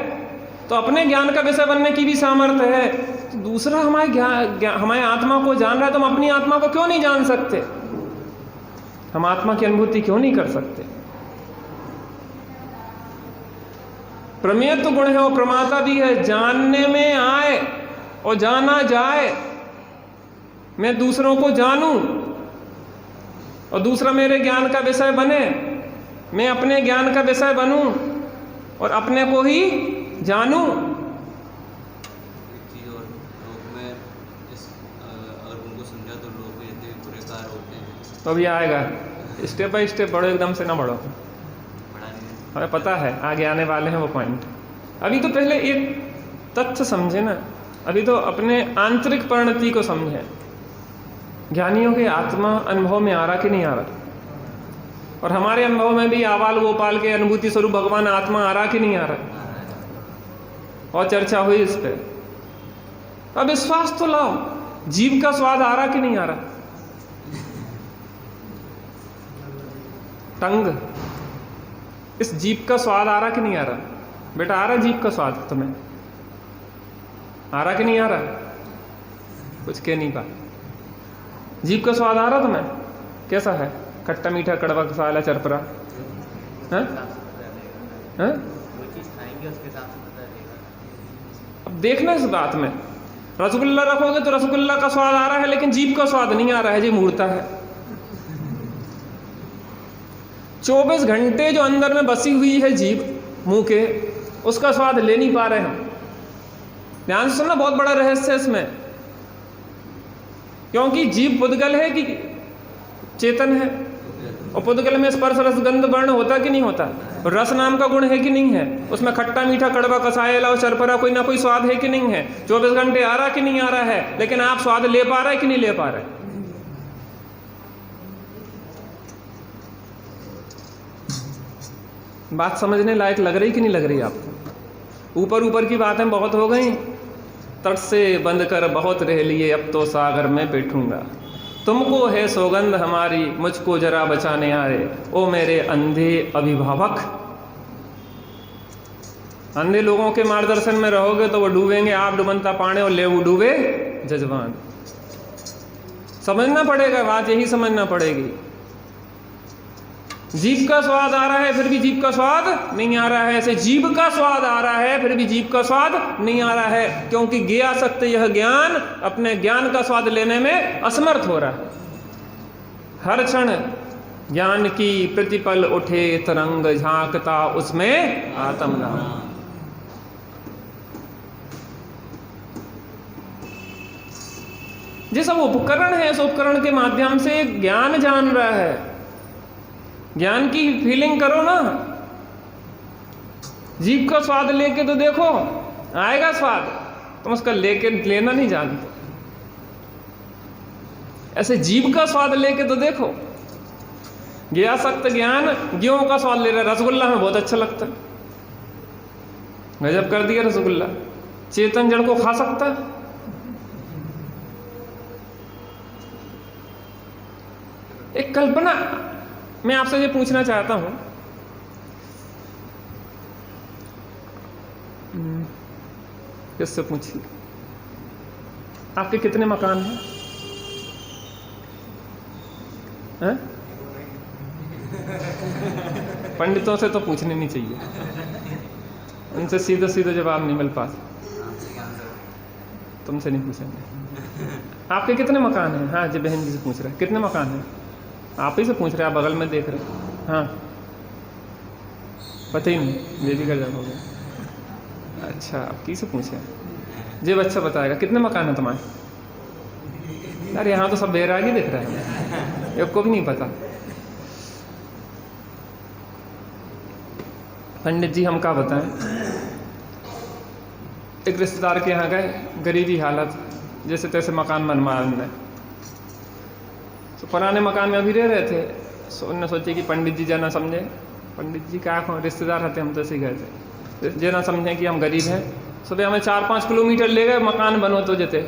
तो अपने ज्ञान का विषय बनने की भी सामर्थ्य है, तो दूसरा हमारे आत्मा को जान रहा है, तो हम अपनी आत्मा को क्यों नहीं जान सकते? हम आत्मा की अनुभूति क्यों नहीं कर सकते? प्रमेयत्व गुण है और प्रमाता भी है। जानने में आए और जाना जाए, मैं दूसरों को जानूं और दूसरा मेरे ज्ञान का विषय बने, मैं अपने ज्ञान का विषय बनूं और अपने को ही जानूं। तो अभी आएगा, स्टेप बाय स्टेप बढ़ो, एकदम से ना बढ़ो। हमें पता है आगे आने वाले हैं वो पॉइंट। अभी तो पहले एक तथ्य समझे ना, अभी तो अपने आंतरिक परिणति को समझे। ज्ञानियों के आत्मा अनुभव में आ रहा कि नहीं आ रहा? और हमारे अनुभव में भी आवाल गोपाल के अनुभूति स्वरूप भगवान आत्मा आ रहा कि नहीं आ रहा? और चर्चा हुई इस पे। अब विश्वास तो लाओ, जीव का स्वाद आ रहा कि नहीं आ रहा? टंग, इस जीव का स्वाद आ रहा कि नहीं आ रहा? बेटा आ रहा जीव का स्वाद तुम्हें? आ रहा कि नहीं आ रहा? कुछ कह नहीं पा। जीव का स्वाद आ रहा तुम्हें? कैसा है? खट्टा मीठा कड़वा साला चरपरा? अब देखना इस बात में, रसगुल्ला रखोगे तो रसगुल्ला का स्वाद आ रहा है, लेकिन जीभ का स्वाद नहीं आ रहा है, जी मूर्ता है। 24 घंटे जो अंदर में बसी हुई है जीभ मुंह के, उसका स्वाद ले नहीं पा रहे हम। ध्यान से सुनना, बहुत बड़ा रहस्य है इसमें। क्योंकि जीभ पुद्गल है कि चेतन है, और पुद्गल में स्पर्श रस गंध वर्ण होता कि नहीं होता, रस नाम का गुण है कि नहीं है, उसमें खट्टा मीठा कड़वा कसाया लाओ चरपरा कोई ना कोई स्वाद है कि नहीं है, 24 घंटे आ रहा कि नहीं आ रहा है, लेकिन आप स्वाद ले पा रहे हैं कि नहीं ले पा रहे। बात समझने लायक लग रही कि नहीं लग रही आपको? ऊपर ऊपर की बातें बहुत हो गई, तट से बंद कर बहुत रह लिए, अब तो सागर में बैठूंगा, तुमको है सौगंध हमारी, मुझको जरा बचाने आ रहे, ओ मेरे अंधे अभिभावक। अंधे लोगों के मार्गदर्शन में रहोगे तो वो डूबेंगे, आप डूबनता पाने और ले वो डूबे जजवान। समझना पड़ेगा, बात यही समझना पड़ेगी। जीभ का स्वाद आ रहा है फिर भी जीभ का स्वाद नहीं आ रहा है, ऐसे जीभ का स्वाद आ रहा है फिर भी जीभ का स्वाद नहीं आ रहा है, क्योंकि ज्ञासक्त यह ज्ञान अपने ज्ञान का स्वाद लेने में असमर्थ हो रहा है। हर क्षण ज्ञान की प्रतिपल उठे तरंग, झांकता उसमें आत्म नाम। जिस उपकरण है इस उपकरण के माध्यम से ज्ञान जान रहा है, ज्ञान की फीलिंग करो ना। जीभ का स्वाद लेके तो देखो, आएगा स्वाद, तुम उसका लेके लेना नहीं जानते। ऐसे जीभ का स्वाद लेके तो देखो। ज्ञासक्त ज्ञान ज्यों का स्वाद ले रहा है। रसगुल्ला में बहुत अच्छा लगता है, गजब कर दिया रसगुल्ला। चेतन जड़ को खा सकता है? एक कल्पना मैं आपसे ये पूछना चाहता हूं, किससे पूछिए, आपके कितने मकान हैं? पंडितों से तो पूछने नहीं चाहिए, उनसे सीधा सीधा जवाब नहीं मिल पाता। तुमसे नहीं पूछेंगे। आपके कितने मकान हैं? हाँ जी, बहन जी से पूछ रहे हैं कितने मकान हैं। आप ही से पूछ रहे हैं, आप बगल में देख रहे हैं। हाँ, पता ही नहीं, बेबी का जवाब हो गया। अच्छा, आप किसे पूछे? जी बच्चा बताएगा कितने मकान हैं तुम्हारे? यार यहाँ तो सब बेरागी दिख रहे हैं, एक को भी नहीं पता। पंडित जी हम क्या बताएं, एक रिश्तेदार के यहाँ गए, गरीबी हालत, जैसे तैसे मकान बनवाया उन्होंने। तो पुराने मकान में अभी रह रहे थे, उन्होंने सोचे कि पंडित जी जाना समझे। पंडित जी क्या रिश्तेदार रहते, हम तो ऐसे ही गए थे, जे ना समझे कि हम गरीब हैं। सुबह हमें 4-5 किलोमीटर ले गए, मकान बनो तो जते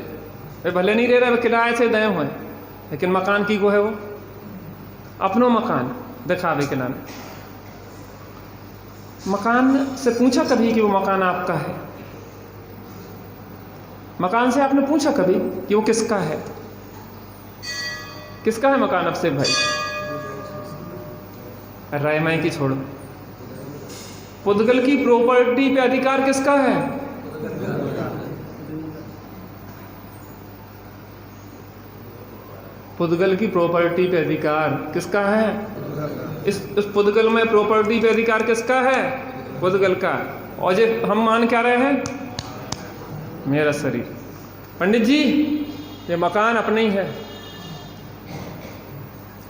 वे भले नहीं रह रहे, किराए से दे हुए, लेकिन मकान की को है वो अपनो मकान दिखावे के नाम। मकान से पूछा कभी कि वो मकान आपका है? मकान से आपने पूछा कभी कि वो किसका है? किसका है मकान अफसेर भाई? रायमाई की छोड़ो, पुद्गल की प्रॉपर्टी पे अधिकार किसका है? पुद्गल की प्रॉपर्टी पे अधिकार किसका है? इस पुद्गल में प्रॉपर्टी पे अधिकार किसका है? पुद्गल का। और ये हम मान क्या रहे हैं? मेरा शरीर। पंडित जी ये मकान अपने ही है,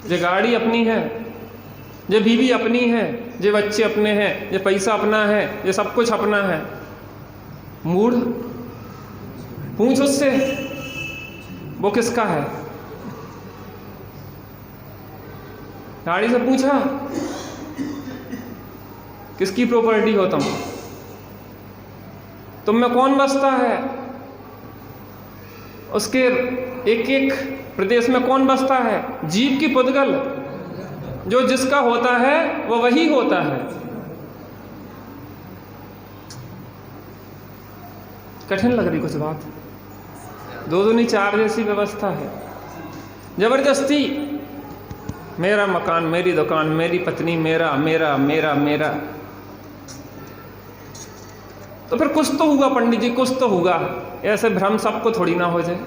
ये गाड़ी अपनी है, ये बीवी अपनी है, ये बच्चे अपने हैं, ये पैसा अपना है, ये सब कुछ अपना है। मूढ़, पूछ उससे वो किसका है। गाड़ी से पूछा किसकी प्रॉपर्टी हो तुम में कौन बसता है, उसके एक एक प्रदेश में कौन बसता है? जीव की पुद्गल, जो जिसका होता है वो वही होता है। कठिन लग रही कुछ बात? 2 दूनी 4 जैसी व्यवस्था है। जबरदस्ती मेरा मकान, मेरी दुकान, मेरी पत्नी, मेरा मेरा मेरा मेरा। तो फिर कुछ तो होगा पंडित जी, कुछ तो होगा। ऐसे भ्रम सबको थोड़ी ना हो जाए,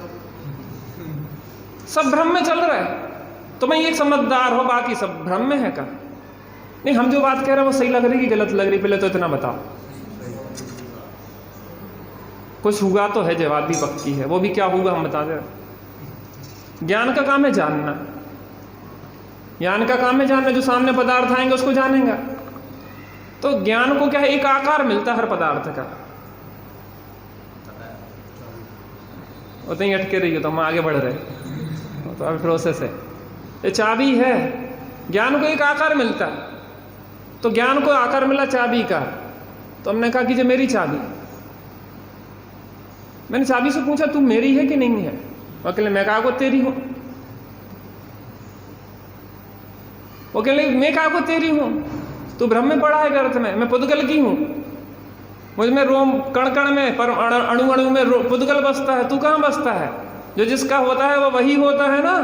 सब भ्रम में चल रहा है। तो मैं एक समझदार हो, बाकी सब भ्रम में है का? नहीं, हम जो बात कह रहे हैं वो सही लग रही कि गलत लग रही, पहले तो इतना बताओ। कुछ हुआ तो है, जवाब भी पक्की है, वो भी क्या हुआ हम बता दे। ज्ञान का काम है जानना, ज्ञान का काम है जानना, जो सामने पदार्थ आएंगे उसको जानेगा। तो ज्ञान को क्या है, एक आकार मिलता है हर पदार्थ का। उतनी ही अटके रही हो तो हम आगे बढ़ रहे, तो अभी प्रोसेस है। ये चाबी है, ज्ञान को एक आकार मिलता है, तो ज्ञान को आकार मिला चाबी का, तो हमने कहा कि जो मेरी चाबी, मैंने चाबी से पूछा तू मेरी है कि नहीं है, वो कहले मैं कहा को तेरी हूं, वो कहले मैं कहा को तेरी हूं, तू भ्रम में पड़ा है गर्त में, मैं पुद्गल की हूं, मुझ में रोम कण कण में पर अणु अणु में पुद्गल बसता है, तू कहां बसता है, जो जिसका होता है वो वही होता है ना।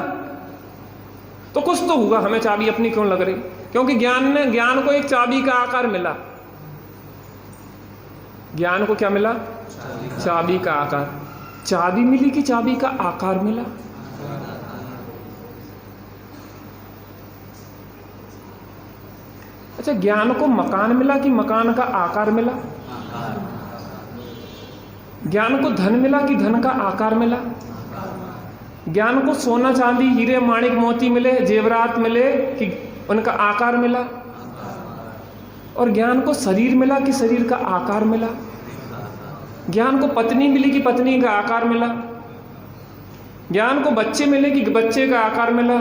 तो कुछ तो हुआ, हमें चाबी अपनी क्यों लग रही, क्योंकि ज्ञान को एक चाबी का आकार मिला। ज्ञान को क्या मिला, चाबी का आकार। चाबी मिली कि चाबी का आकार मिला। अच्छा, ज्ञान को मकान मिला कि मकान का आकार मिला। ज्ञान को धन मिला कि धन का आकार मिला। ज्ञान को सोना चांदी हीरे माणिक मोती मिले, जेवरात मिले कि उनका आकार मिला। और ज्ञान को शरीर मिला कि शरीर का आकार मिला। ज्ञान को पत्नी मिली कि पत्नी का आकार मिला। ज्ञान को बच्चे मिले कि बच्चे का आकार मिला।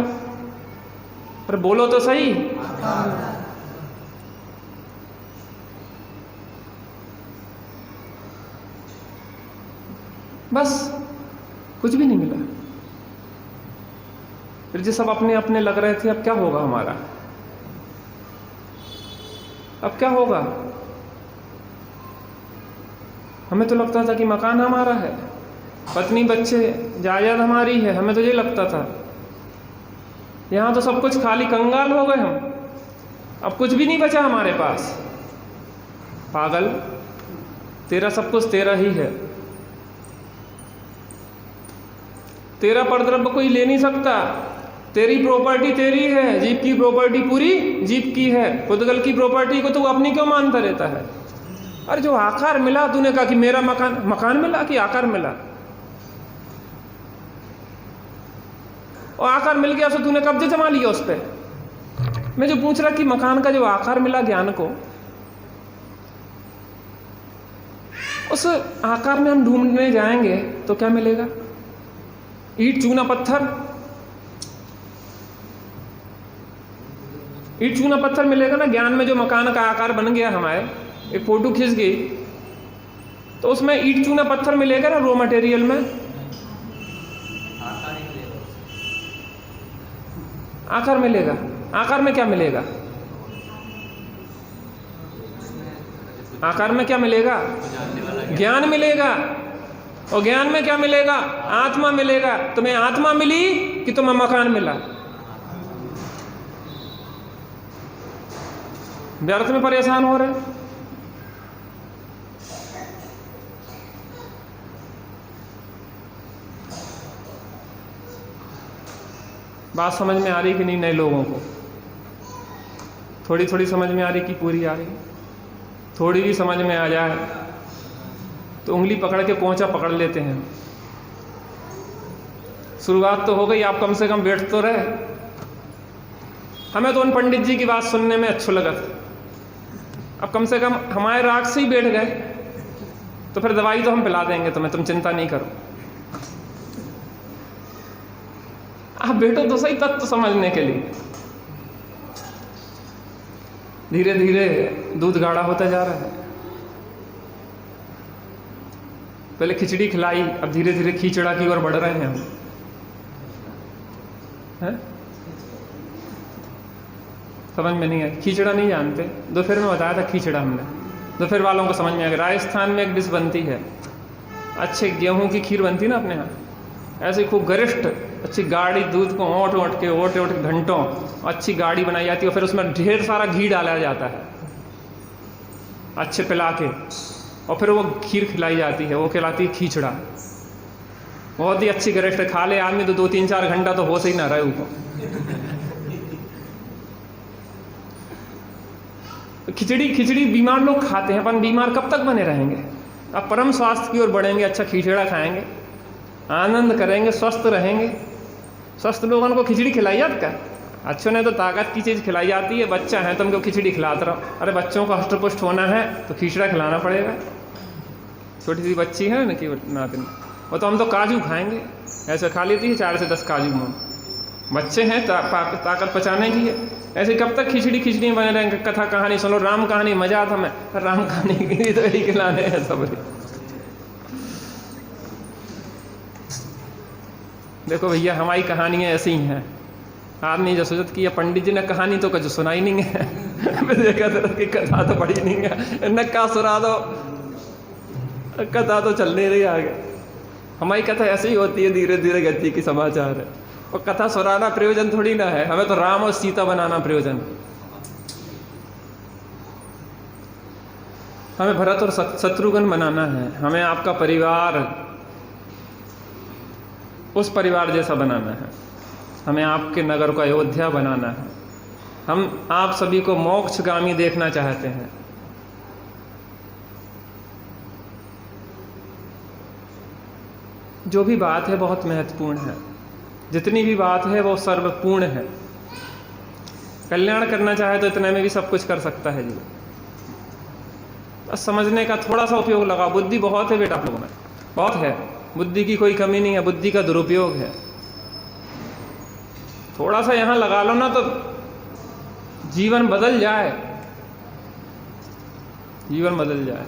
पर बोलो तो सही, बस कुछ भी नहीं मिला। फिर जो सब अपने अपने लग रहे थे, अब क्या होगा हमारा, अब क्या होगा। हमें तो लगता था कि मकान हमारा है, पत्नी बच्चे जायदाद हमारी है, हमें तो ये लगता था। यहां तो सब कुछ खाली कंगाल हो गए हम, अब कुछ भी नहीं बचा हमारे पास। पागल, तेरा सब कुछ तेरा ही है, तेरा परद्रव्य कोई ले नहीं सकता, तेरी प्रॉपर्टी तेरी है, जीप की प्रॉपर्टी पूरी जीप की है, पुद्गल की प्रॉपर्टी को तो अपनी क्यों मानता रहता है। अरे जो आकार मिला, तूने कहा कि मेरा मकान मिला कि आकार मिला, और आकार मिल गया तो तूने कब्जे जमा लिया उस पर। मैं जो पूछ रहा कि मकान का जो आकार मिला ज्ञान को, उस आकार में हम ढूंढने जाएंगे तो क्या मिलेगा, ईंट चूना पत्थर, ईंट चूना पत्थर मिलेगा ना। ज्ञान में जो मकान का आकार बन गया हमारे, एक फोटो खींच गई तो उसमें ईंट चूना पत्थर मिलेगा ना, रॉ मटेरियल में आकार मिलेगा। आकार में क्या मिलेगा, आकार में क्या मिलेगा, ज्ञान मिलेगा। और ज्ञान में क्या मिलेगा, आत्मा मिलेगा। तुम्हें आत्मा मिली कि तुम्हें मकान मिला। व्यर्थ में परेशान हो रहे। बात समझ में आ रही कि नहीं नए लोगों को, थोड़ी थोड़ी समझ में आ रही कि पूरी आ रही। थोड़ी भी समझ में आ जाए तो उंगली पकड़ के पोंछा पकड़ लेते हैं। शुरुआत तो हो गई, आप कम से कम बैठ तो रहे। हमें तो उन पंडित जी की बात सुनने में अच्छा लगा था, अब कम से कम हमारे राग से ही बैठ गए, तो फिर दवाई तो हम पिला देंगे तुम्हें, तुम चिंता नहीं करो। आप बैठो तो सही तत्व समझने के लिए। धीरे धीरे दूध गाढ़ा होता जा रहा है। पहले खिचड़ी खिलाई, अब धीरे धीरे खीचड़ा की ओर बढ़ रहे हैं हम, हैं? समझ में नहीं आया। खीचड़ा नहीं जानते, दोपहर में बताया था खीचड़ा हमने, दोपहर वालों को समझ में आ गया। राजस्थान में एक डिश बनती है, अच्छे गेहूं की खीर बनती ना अपने यहाँ, ऐसे खूब गरिष्ठ अच्छी गाढ़ी दूध को ओट के घंटों अच्छी गाढ़ी बनाई जाती है, और फिर उसमें ढेर सारा घी डाला जाता है अच्छे पिला के, और फिर वो खीर खिलाई जाती है, वो कहलाती है खीचड़ा। बहुत ही अच्छी गरिष्ठ, खा ले आदमी तो 2-3-4 घंटा तो होश ही ना रहे ऊपर। खिचड़ी खिचड़ी बीमार लोग खाते हैं, अपन बीमार कब तक बने रहेंगे? अब परम स्वास्थ्य की ओर बढ़ेंगे, अच्छा खिचड़ा खाएंगे, आनंद करेंगे, स्वस्थ रहेंगे। स्वस्थ लोगों को खिचड़ी खिलाई जाती क्या? अच्छों ने तो ताकत की चीज़ खिलाई जाती है। बच्चा है तो उनको खिचड़ी खिलाते रहो। अरे बच्चों को हष्टपुष्ट होना है तो खिचड़ा खिलाना पड़ेगा। छोटी सी बच्ची है ना कि नातिन, वो तो हम तो काजू खाएंगे, ऐसे खा लेती है 4 से 10 काजू मुँह। बच्चे हैं ताकत पचाने की है। ऐसे कब तक खिचड़ी खिचड़ी बने रहेंगे? कथा कहानी सुनो, राम कहानी मजा आता मैं, राम कहानी की तो यही खिलाने हैं सब। देखो भैया हमारी कहानियाँ ऐसी ही हैं। आदमी जो सोचत कि पंडित जी ने कहानी तो कुछ सुनाई नहीं है देखा कि कथा तो पढ़ी नहीं है, नक्का सुना दो, कथा तो चल नहीं रही आगे। हमारी कथा ऐसे ही होती है, धीरे धीरे गति की समाचार है। और कथा सुनाना प्रयोजन थोड़ी ना है, हमें तो राम और सीता बनाना प्रयोजन। हमें भरत और शत्रुघ्न बनाना है, हमें आपका परिवार उस परिवार जैसा बनाना है, हमें आपके नगर को अयोध्या बनाना है। हम आप सभी को मोक्षगामी देखना चाहते हैं। जो भी बात है बहुत महत्वपूर्ण है, जितनी भी बात है वो सर्वपूर्ण है। कल्याण करना चाहे तो इतने में भी सब कुछ कर सकता है जी। बस समझने का थोड़ा सा उपयोग लगा। बुद्धि बहुत है बेटा आप लोगों में, बहुत है, बुद्धि की कोई कमी नहीं है, बुद्धि का दुरुपयोग है। थोड़ा सा यहाँ लगा लो ना तो जीवन बदल जाए, जीवन बदल जाए।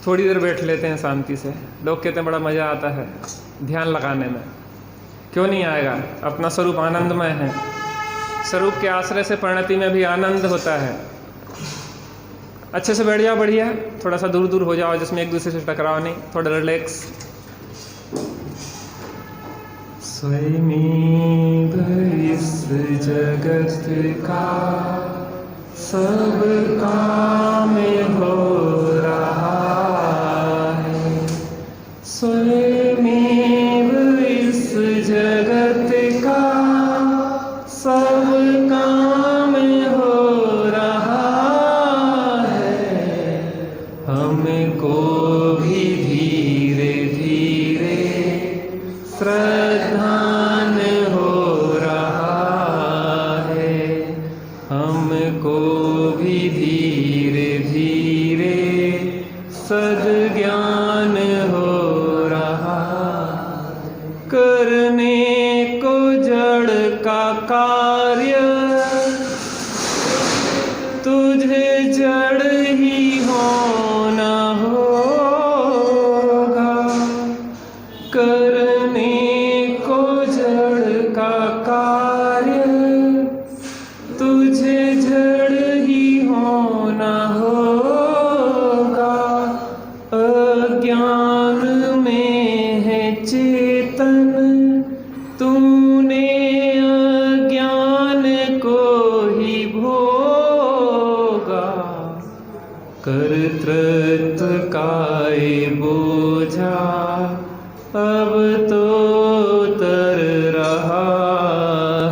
थोड़ी देर बैठ लेते हैं शांति से। लोग कहते हैं बड़ा मज़ा आता है ध्यान लगाने में। क्यों नहीं आएगा? अपना स्वरूप आनंदमय है। स्वरूप के आश्रय से परिणति में भी आनंद होता है। अच्छे से बैठ जाओ, बढ़िया। थोड़ा सा दूर दूर हो जाओ जिसमें एक दूसरे से टकराव नहीं, थोड़ा रिलैक्स। स्वयं इस जगत का सब काम हो रहा है, स्वयं इस जगत का सब काम हो रहा है। हमको भी धीरे धीरे श्रद्धान हो रहा है, हमको भी धीरे धीरे सद्ज्ञान हो रहा। करने को जड़ का कार्य तुझे जड़ ही होना होगा, करने को जड़ का कार्य तुझे जड़ ही होना होगा। अज्ञान में है चेतन, तूने अज्ञान को ही भोगा। कर्तृत्व का ये बोझा अब तो तर रहा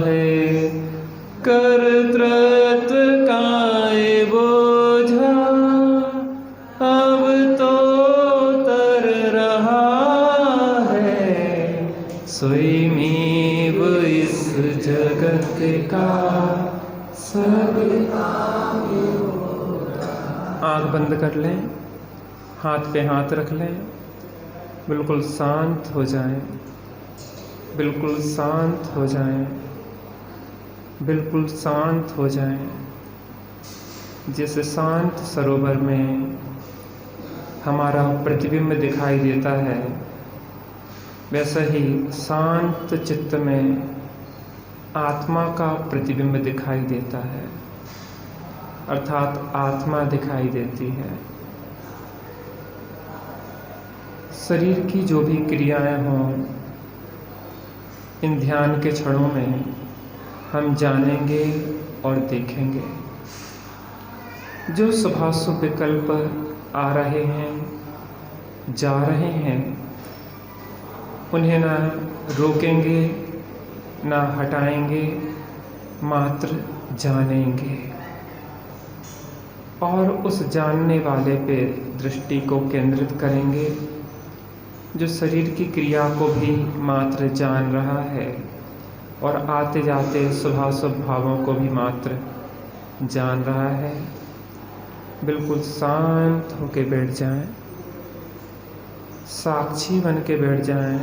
है, कर्तृत्व का ये बोझा अब तो तर रहा है। स्वयं इस जगत का सब आँख बंद कर लें, हाथ पे हाथ रख लें, बिल्कुल शांत हो जाएं, बिल्कुल शांत हो जाएं, बिल्कुल शांत हो जाएं। जैसे शांत सरोवर में हमारा प्रतिबिंब दिखाई देता है, वैसा ही शांत चित्त में आत्मा का प्रतिबिंब दिखाई देता है, अर्थात आत्मा दिखाई देती है। शरीर की जो भी क्रियाएं हों, इन ध्यान के क्षणों में हम जानेंगे और देखेंगे। जो शुभाशुभ विकल्प आ रहे हैं, जा रहे हैं, उन्हें ना रोकेंगे ना हटाएंगे, मात्र जानेंगे। और उस जानने वाले पे दृष्टि को केंद्रित करेंगे जो शरीर की क्रिया को भी मात्र जान रहा है और आते जाते स्वभाव भावों को भी मात्र जान रहा है। बिल्कुल शांत होके बैठ जाएं, साक्षी बन के बैठ जाएं।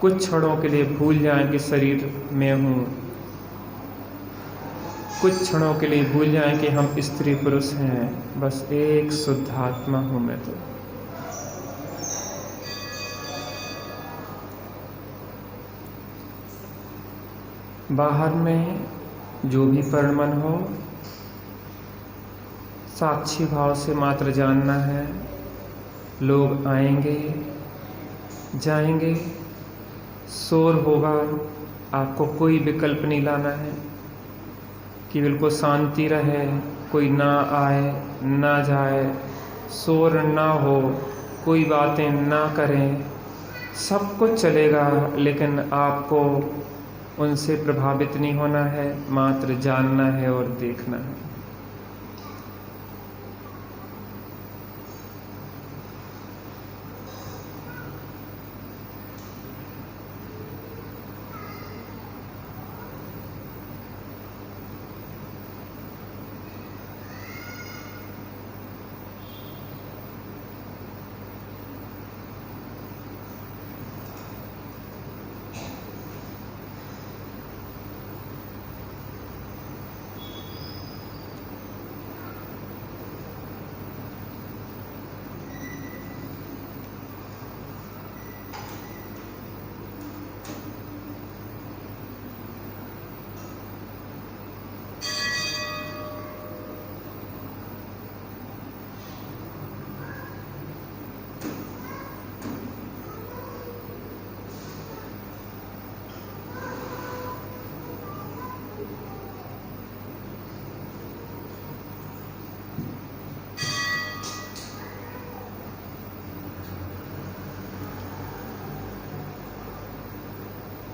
कुछ क्षणों के लिए भूल जाएं कि शरीर में हूँ, कुछ क्षणों के लिए भूल जाएं कि हम स्त्री पुरुष हैं, बस एक शुद्ध आत्मा हूँ मैं तो। बाहर में जो भी परिमल हो, साक्षी भाव से मात्र जानना है। लोग आएंगे जाएंगे, शोर होगा, आपको कोई विकल्प नहीं लाना है कि बिल्कुल शांति रहे, कोई ना आए ना जाए, शोर ना हो, कोई बातें ना करें, सब कुछ चलेगा, लेकिन आपको उनसे प्रभावित नहीं होना है, मात्र जानना है और देखना है।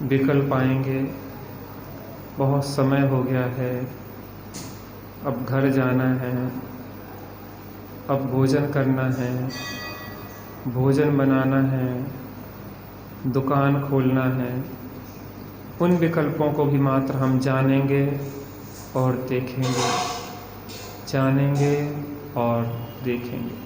विकल्प आएंगे, बहुत समय हो गया है, अब घर जाना है, अब भोजन करना है, भोजन बनाना है, दुकान खोलना है। उन विकल्पों को भी मात्र हम जानेंगे और देखेंगे, जानेंगे और देखेंगे।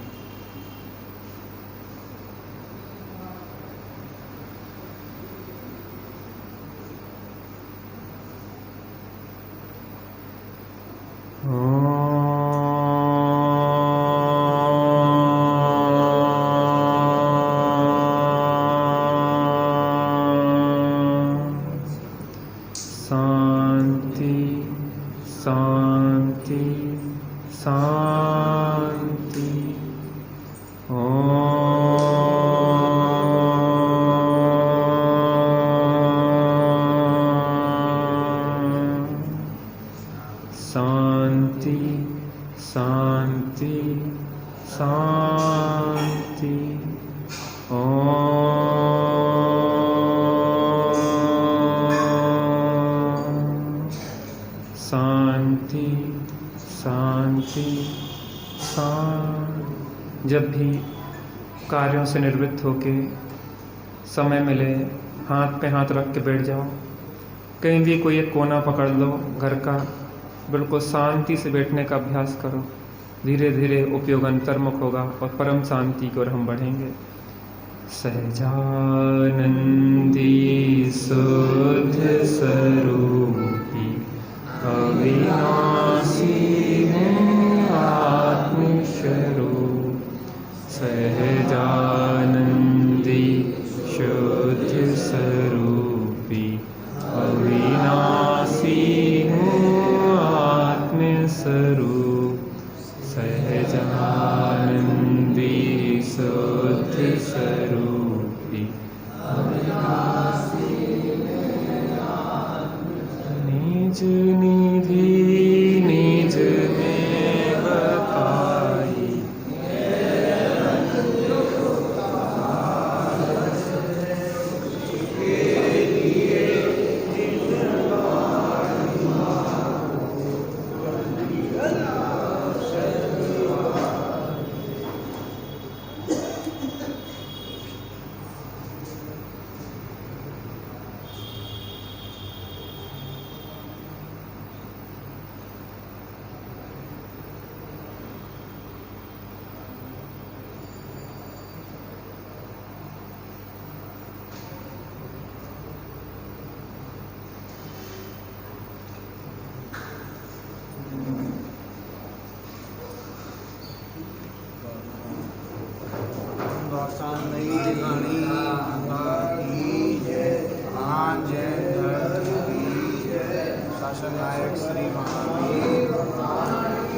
शांति शांति शांति। शांति शांति शांति। शांति शांति शांति। जब भी कार्यों से निवृत्त होके समय मिले, हाथ पे हाथ रख के बैठ जाओ, कहीं भी कोई एक कोना पकड़ लो घर का, बिल्कुल शांति से बैठने का अभ्यास करो। धीरे धीरे उपयोग अंतर्मुख होगा और परम शांति की ओर हम बढ़ेंगे। सहजानंदी शुद्ध स्वरूपी अविनाशी है आत्मस्वरूप। सहजानंदी शुद्ध स्वरूपी अविनाशी है आत्मस्वरूप। सहजानंदी शुद्ध स्वरूपी निज निधि निज में बताई। श्री महावीर भगवान